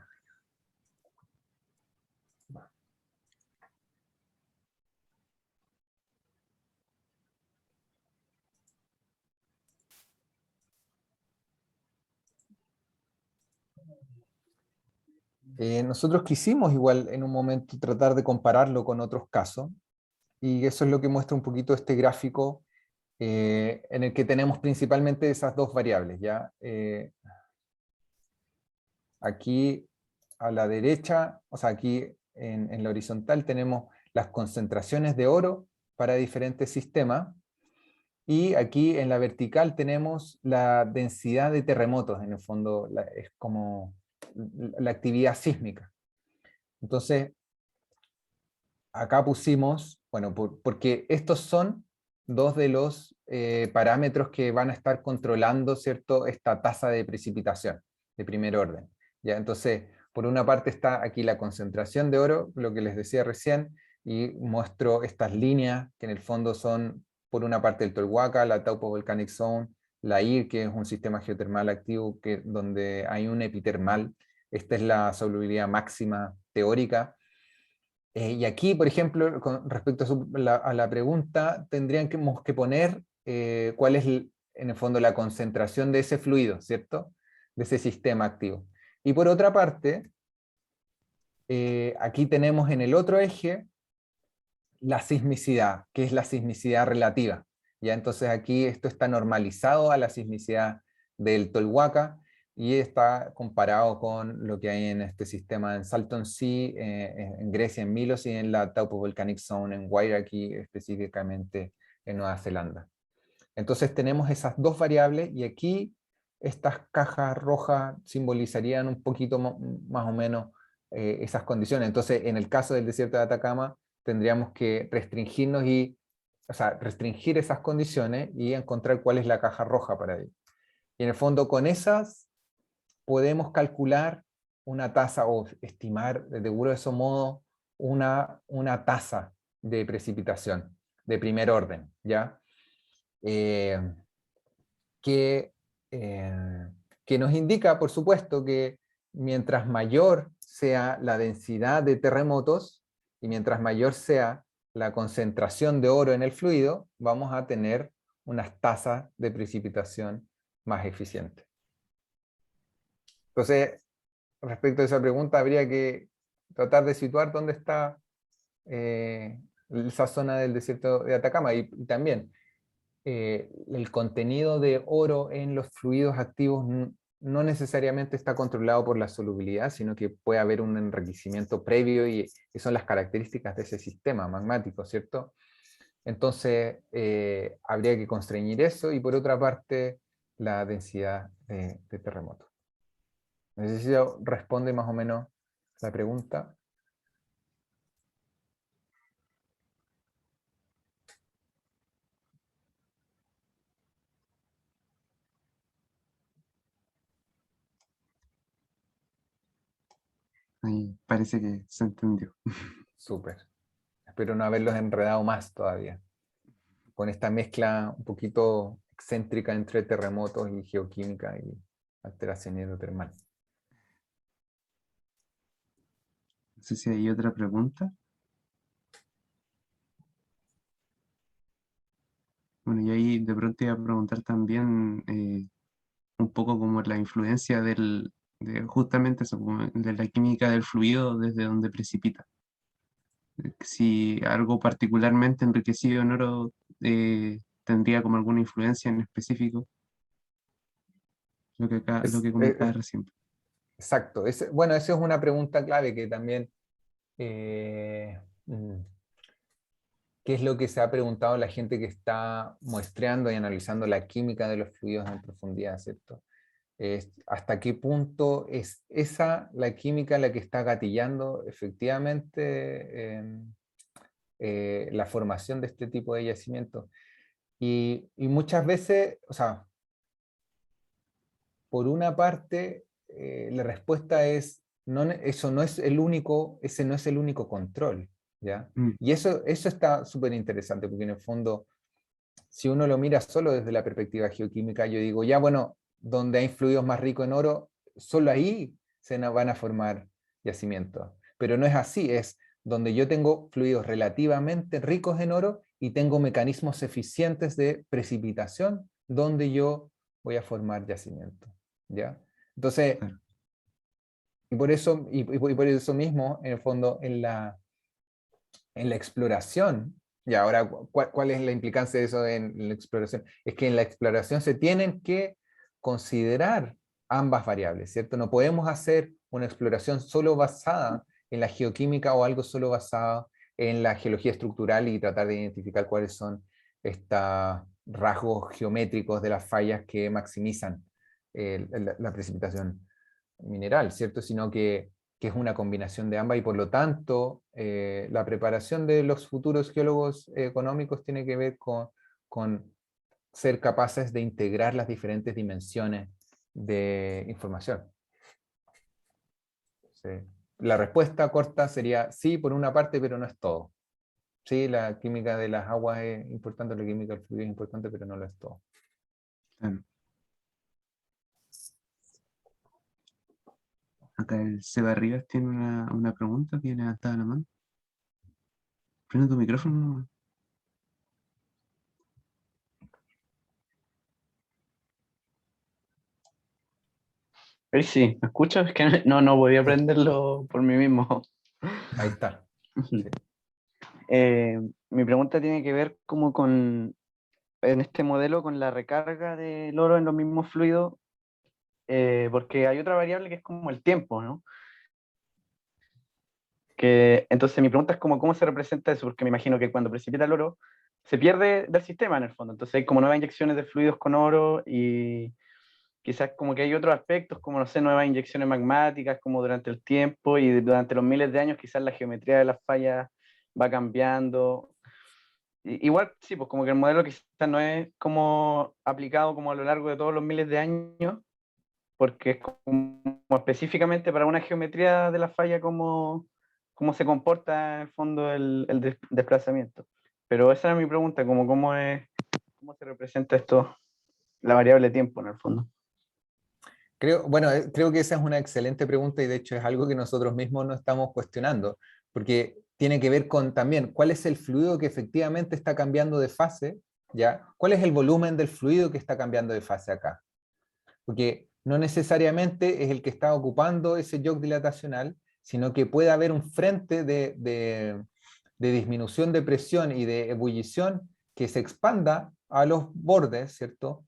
[SPEAKER 2] Nosotros quisimos igual en un momento tratar de compararlo con otros casos, y eso es lo que muestra un poquito este gráfico en el que tenemos principalmente esas dos variables. ¿Ya? Aquí a la derecha, o sea, aquí en la horizontal tenemos las concentraciones de oro para diferentes sistemas, y aquí en la vertical tenemos la densidad de terremotos, en el fondo es como la actividad sísmica. Entonces, acá pusimos, bueno, porque estos son dos de los parámetros que van a estar controlando, ¿cierto?, esta tasa de precipitación de primer orden. ¿Ya? Entonces, por una parte está aquí la concentración de oro, lo que les decía recién, y muestro estas líneas que en el fondo son, por una parte, el Tolhuaca, la Taupo Volcanic Zone, la IR, que es un sistema geotermal activo donde hay un epitermal. Esta es la solubilidad máxima teórica, Y aquí, por ejemplo, con respecto a, a la pregunta, tendríamos que poner cuál es, en el fondo, la concentración de ese fluido, ¿cierto? De ese sistema activo. Y por otra parte, aquí tenemos en el otro eje la sismicidad, que es la sismicidad relativa. ¿Ya? Entonces aquí esto está normalizado a la sismicidad del Tolhuaca y está comparado con lo que hay en este sistema en Salton Sea, en Grecia, en Milos, y en la Taupo Volcanic Zone en Wairaki, específicamente en Nueva Zelanda. Entonces tenemos esas dos variables y aquí estas cajas rojas simbolizarían un poquito más o menos esas condiciones. Entonces, en el caso del desierto de Atacama, tendríamos que restringirnos y, o sea, restringir esas condiciones y encontrar cuál es la caja roja para ello. Y en el fondo, con esas podemos calcular una tasa o estimar de grueso modo una tasa de precipitación de primer orden, ¿ya? Eh, que, eh, que nos indica, por supuesto, que mientras mayor sea la densidad de terremotos y mientras mayor sea la concentración de oro en el fluido, vamos a tener unas tasas de precipitación más eficientes. Entonces, respecto a esa pregunta, habría que tratar de situar dónde está esa zona del desierto de Atacama y también el contenido de oro en los fluidos activos no necesariamente está controlado por la solubilidad, sino que puede haber un enriquecimiento previo y son las características de ese sistema magmático, ¿cierto? Entonces, habría que constreñir eso y por otra parte, la densidad de terremotos. No sé si responde más o menos la pregunta.
[SPEAKER 1] Ahí parece que se entendió.
[SPEAKER 2] Súper. Espero no haberlos enredado más todavía, con esta mezcla un poquito excéntrica entre terremotos y geoquímica y alteración hidrotermal.
[SPEAKER 1] No sé si hay otra pregunta. Bueno, y ahí de pronto iba a preguntar también un poco como la influencia de justamente eso, como de la química del fluido desde donde precipita. Si algo particularmente enriquecido en oro tendría como alguna influencia en específico, lo
[SPEAKER 2] Es,
[SPEAKER 1] que comentaba recién.
[SPEAKER 2] exacto. Bueno, esa es una pregunta clave que también, eh, mm, ¿qué es lo que se ha preguntado la gente que está muestreando y analizando la química de los fluidos en profundidad, ¿cierto? ¿Hasta qué punto es esa la química la que está gatillando efectivamente la formación de este tipo de yacimientos? Y muchas veces, o sea, por una parte, la respuesta es, no, eso no es el único, ese no es el único control, ¿ya?
[SPEAKER 1] Mm,
[SPEAKER 2] Y eso está súper interesante, porque en el fondo, si uno lo mira solo desde la perspectiva geoquímica, yo digo, ya bueno, donde hay fluidos más ricos en oro, solo ahí van a formar yacimientos. Pero no es así, es donde yo tengo fluidos relativamente ricos en oro y tengo mecanismos eficientes de precipitación, donde yo voy a formar yacimientos. ¿Ya? Entonces,
[SPEAKER 1] claro.
[SPEAKER 2] y por eso mismo, en el fondo, en la exploración, y ahora, ¿cuál es la implicancia de eso en la exploración? Es que en la exploración se tienen que considerar ambas variables, ¿cierto? No podemos hacer una exploración solo basada en la geoquímica o algo solo basado en la geología estructural y tratar de identificar cuáles son estos rasgos geométricos de las fallas que maximizan la precipitación mineral, ¿cierto? Sino que es una combinación de ambas y por lo tanto la preparación de los futuros geólogos económicos tiene que ver con ser capaces de integrar las diferentes dimensiones de información. Sí. La respuesta corta sería sí por una parte, pero no es todo. Sí, la química de las aguas es importante, la química del fluido es importante, pero no lo es todo.
[SPEAKER 1] Claro. Acá el Seba Rivas tiene una pregunta, tiene levantada la mano. Prende tu micrófono.
[SPEAKER 3] Ahí sí, ¿me escuchas? Es que no podía
[SPEAKER 2] Sí,
[SPEAKER 3] aprenderlo por mí mismo.
[SPEAKER 2] ahí está. Sí.
[SPEAKER 3] Mi pregunta tiene que ver como en este modelo, con la recarga del oro en los mismos fluidos, porque hay otra variable que es como el tiempo, ¿no? Entonces mi pregunta es como, ¿cómo se representa eso? Porque me imagino que cuando precipita el oro, se pierde del sistema en el fondo. Entonces hay como nuevas inyecciones de fluidos con oro y quizás como que hay otros aspectos, como no sé, nuevas inyecciones magmáticas, como durante el tiempo y durante los miles de años quizás la geometría de las fallas va cambiando. Igual, sí, pues como que el modelo quizás no es como aplicado como a lo largo de todos los miles de años, porque es como específicamente para una geometría de la falla cómo se comporta en el fondo el desplazamiento. Pero esa era mi pregunta, como cómo se representa esto, la variable tiempo en el fondo.
[SPEAKER 2] Creo que esa es una excelente pregunta y de hecho es algo que nosotros mismos no estamos cuestionando, porque tiene que ver con también cuál es el fluido que efectivamente está cambiando de fase, ¿ya? ¿Cuál es el volumen del fluido que está cambiando de fase acá? Porque no necesariamente es el que está ocupando ese shock dilatacional, sino que puede haber un frente de disminución de presión y de ebullición que se expanda a los bordes, ¿cierto?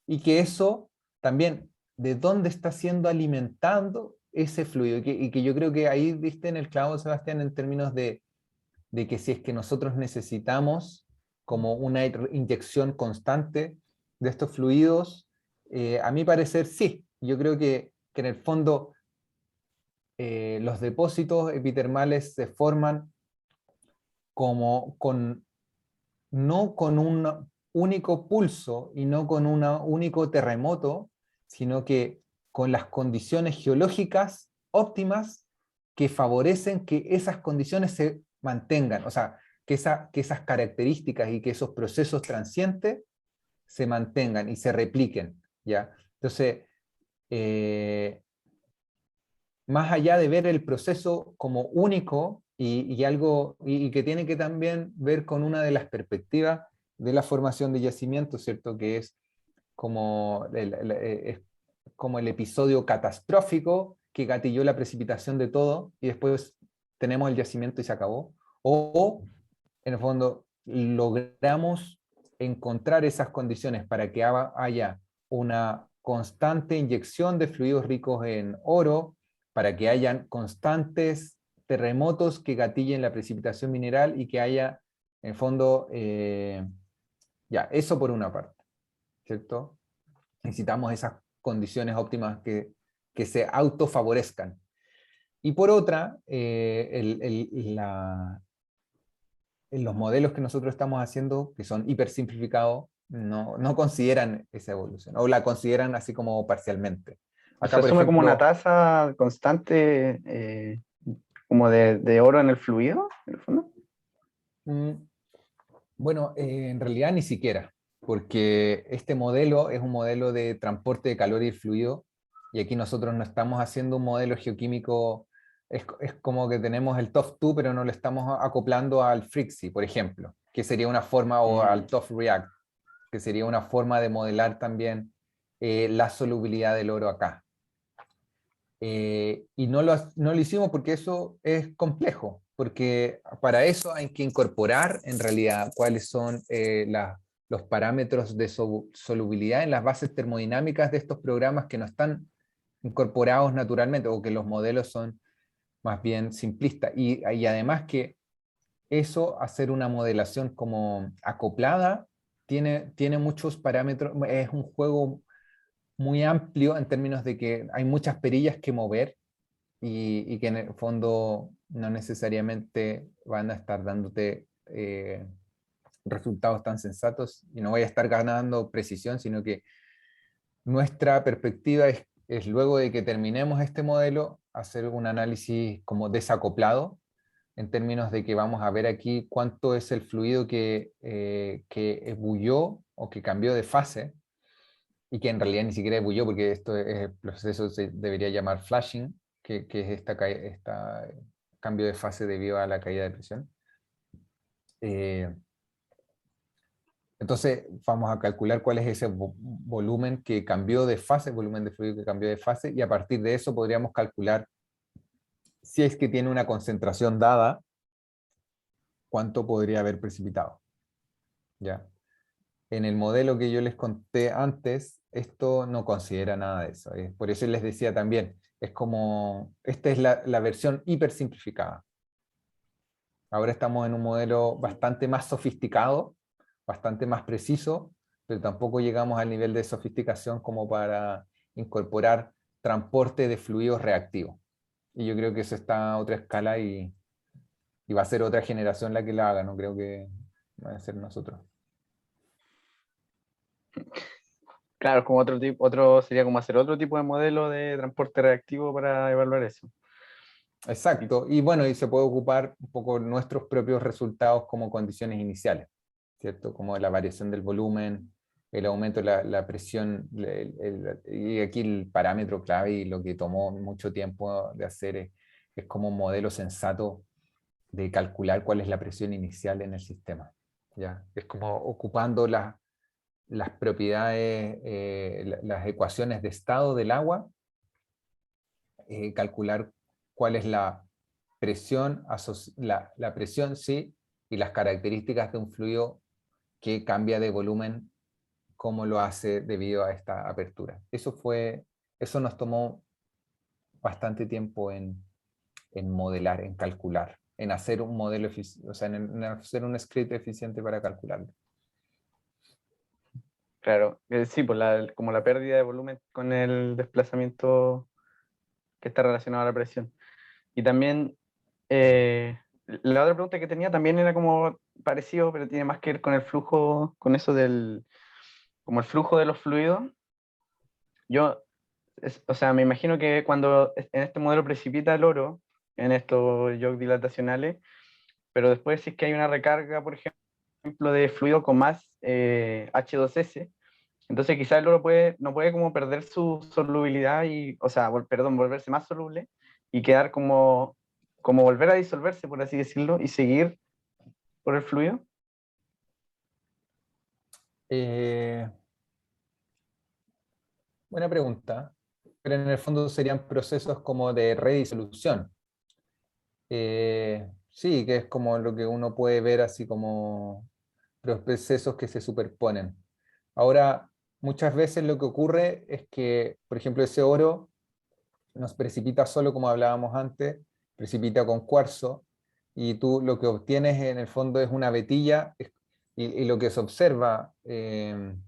[SPEAKER 2] Y que eso también, ¿de dónde está siendo alimentando ese fluido? Y que yo creo que ahí viste en el clavo, Sebastián, en términos de que si es que nosotros necesitamos como una inyección constante de estos fluidos, a mi parecer sí. Yo creo que en el fondo los depósitos epitermales se forman como no con un único pulso y no con un único terremoto, sino que con las condiciones geológicas óptimas que favorecen que esas condiciones se mantengan, o sea, que esas características y que esos procesos transientes se mantengan y se repliquen, ¿ya? Entonces, eh, más allá de ver el proceso como único y algo y que tiene que también ver con una de las perspectivas de la formación de yacimientos, ¿cierto? Que es como es como el episodio catastrófico que gatilló la precipitación de todo y después tenemos el yacimiento y se acabó. O, en el fondo, logramos encontrar esas condiciones para que haya una constante inyección de fluidos ricos en oro, para que hayan constantes terremotos que gatillen la precipitación mineral y que haya, en el fondo, ya, eso por una parte, ¿cierto? Necesitamos esas condiciones óptimas que se autofavorezcan. Y por otra, los modelos que nosotros estamos haciendo, que son hipersimplificados, no consideran esa evolución, o la consideran así como parcialmente.
[SPEAKER 3] Se
[SPEAKER 2] Acá, por
[SPEAKER 3] asume como una
[SPEAKER 2] ejemplo,
[SPEAKER 3] tasa constante como de oro en el fluido, en el fondo.
[SPEAKER 2] mm, bueno, en realidad ni siquiera, porque este modelo es un modelo de transporte de calor y fluido, y aquí nosotros no estamos haciendo un modelo geoquímico, es como que tenemos el TOF2, pero no lo estamos acoplando al FRIXI, por ejemplo, que sería una forma, o al TOF React, que sería una forma de modelar también la solubilidad del oro acá. Y no lo hicimos porque eso es complejo, porque para eso hay que incorporar en realidad cuáles son los parámetros de solubilidad en las bases termodinámicas de estos programas que no están incorporados naturalmente o que los modelos son más bien simplistas. Y además que eso, hacer una modelación como acoplada, tiene muchos parámetros, es un juego muy amplio en términos de que hay muchas perillas que mover y que en el fondo no necesariamente van a estar dándote resultados tan sensatos y no voy a estar ganando precisión, sino que nuestra perspectiva es luego de que terminemos este modelo, hacer un análisis como desacoplado en términos de que vamos a ver aquí cuánto es el fluido que ebullió o que cambió de fase y que en realidad ni siquiera ebullió porque esto es el proceso se debería llamar flashing, que es esta cambio de fase debido a la caída de presión. Entonces vamos a calcular cuál es ese volumen que cambió de fase, volumen de fluido que cambió de fase, y a partir de eso podríamos calcular si es que tiene una concentración dada, cuánto podría haber precipitado. ¿Ya? En el modelo que yo les conté antes, esto no considera nada de eso. Por eso les decía también, es como, esta es la versión hiper simplificada. Ahora estamos en un modelo bastante más sofisticado, bastante más preciso, pero tampoco llegamos al nivel de sofisticación como para incorporar transporte de fluidos reactivos. Y yo creo que eso está a otra escala y va a ser otra generación la que la haga, no creo que va a ser nosotros.
[SPEAKER 3] Claro, como otro tipo, otro sería como hacer otro tipo de modelo de transporte reactivo para evaluar eso.
[SPEAKER 2] Exacto, y bueno, y se puede ocupar un poco nuestros propios resultados como condiciones iniciales, ¿cierto? Como la variación del volumen, el aumento de la presión, y aquí el parámetro clave y lo que tomó mucho tiempo de hacer es como un modelo sensato de calcular cuál es la presión inicial en el sistema, ¿ya? Es como ocupando las propiedades, las ecuaciones de estado del agua, calcular cuál es la presión, la presión sí, y las características de un fluido que cambia de volumen, cómo lo hace debido a esta apertura. Eso nos tomó bastante tiempo en modelar, en calcular, en hacer un modelo eficiente, o sea, en hacer un script eficiente para calcularlo.
[SPEAKER 3] Claro, sí, pues como la pérdida de volumen con el desplazamiento que está relacionado a la presión. Y también, la otra pregunta que tenía también era como parecido, pero tiene más que ver con el flujo, con eso como el flujo de los fluidos. Yo, o sea, me imagino que cuando en este modelo precipita el oro, en estos yoke dilatacionales, pero después si es que hay una recarga, por ejemplo, de fluido con más H2S, entonces quizás el oro no puede como perder su solubilidad y, o sea, perdón, volverse más soluble y quedar como volver a disolverse, por así decirlo, y seguir por el fluido.
[SPEAKER 2] Eh, Buena pregunta, pero en el fondo serían procesos como de redisolución. Sí, que es como lo que uno puede ver así como procesos que se superponen. Ahora, muchas veces lo que ocurre es que, por ejemplo, ese oro nos precipita solo, como hablábamos antes, precipita con cuarzo, y tú lo que obtienes en el fondo es una vetilla, y lo que se observa en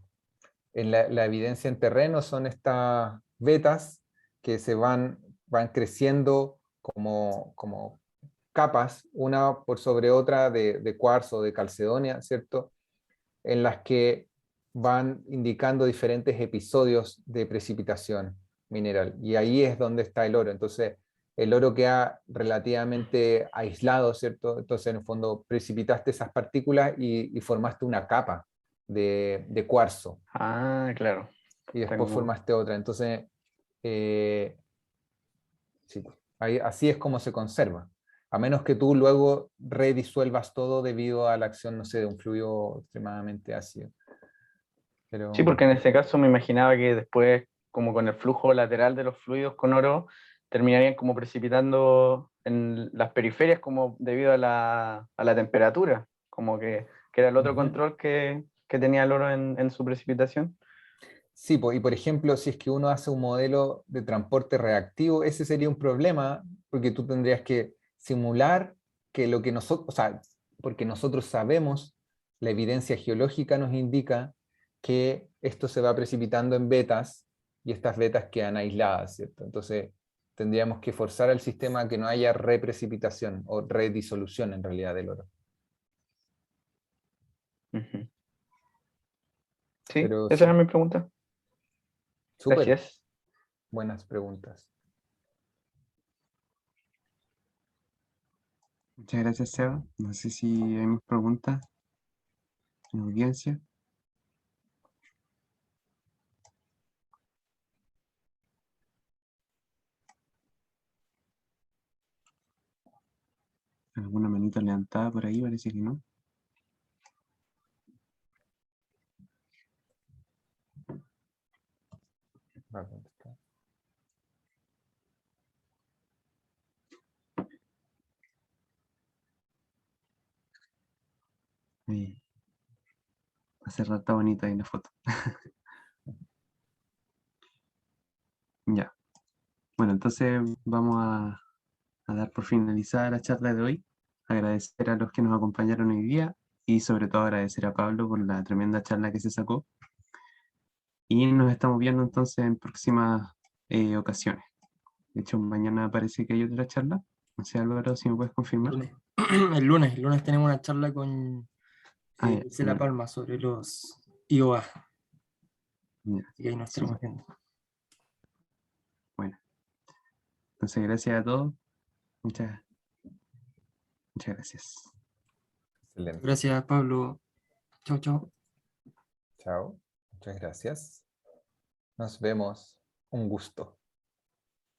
[SPEAKER 2] la evidencia en terreno son estas vetas que van creciendo como capas, una por sobre otra de cuarzo, de calcedonia, ¿cierto? En las que van indicando diferentes episodios de precipitación mineral. Y ahí es donde está el oro. Entonces, el oro queda relativamente aislado, ¿cierto? Entonces, en el fondo, precipitaste esas partículas y formaste una capa de cuarzo.
[SPEAKER 3] Ah, claro.
[SPEAKER 2] Y después
[SPEAKER 3] Tengo,
[SPEAKER 2] formaste otra. Entonces, eh, sí, así es como se conserva. A menos que tú luego redisuelvas todo debido a la acción, no sé, de un fluido extremadamente ácido.
[SPEAKER 3] sí,
[SPEAKER 2] Pero
[SPEAKER 3] porque en ese caso me imaginaba que después, como con el flujo lateral de los fluidos con oro, terminarían como precipitando en las periferias como debido a la temperatura, como que era el otro
[SPEAKER 2] ujú.
[SPEAKER 3] control que tenía el oro en su precipitación.
[SPEAKER 2] Sí, y por ejemplo, si es que uno hace un modelo de transporte reactivo, ese sería un problema, porque tú tendrías que simular que lo que nosotros, o sea, porque nosotros sabemos, la evidencia geológica nos indica que esto se va precipitando en vetas y estas vetas quedan aisladas, ¿cierto? Entonces, tendríamos que forzar al sistema a que no haya reprecipitación o redisolución en realidad del oro.
[SPEAKER 3] Ujú. Sí,
[SPEAKER 2] Pero
[SPEAKER 3] esa
[SPEAKER 2] sí,
[SPEAKER 3] era mi pregunta.
[SPEAKER 2] súper
[SPEAKER 3] Gracias.
[SPEAKER 2] buenas preguntas.
[SPEAKER 1] Muchas gracias, Seba. No sé si hay más preguntas en la audiencia. ¿Alguna manita levantada por ahí? Parece que no.
[SPEAKER 2] Va a contestar.
[SPEAKER 1] Y hace rato está bonita ahí la foto. Ya. Bueno, entonces vamos a dar por finalizada la charla de hoy. Agradecer a los que nos acompañaron hoy día y sobre todo agradecer a Pablo por la tremenda charla que se sacó. Y nos estamos viendo entonces en próximas ocasiones. De hecho, mañana parece que hay otra charla. No sé, Álvaro, si me puedes confirmar.
[SPEAKER 4] Lunes. El lunes tenemos una charla con
[SPEAKER 1] Ah, ya,
[SPEAKER 4] Gisela Palma sobre los IOA.
[SPEAKER 1] ya,
[SPEAKER 4] Así que ahí nos estaremos viendo.
[SPEAKER 1] bueno. Entonces, gracias a todos. Muchas gracias.
[SPEAKER 2] Excelente.
[SPEAKER 4] Gracias, Pablo. Chao, chao.
[SPEAKER 2] Chao. Muchas gracias. Nos vemos. Un gusto.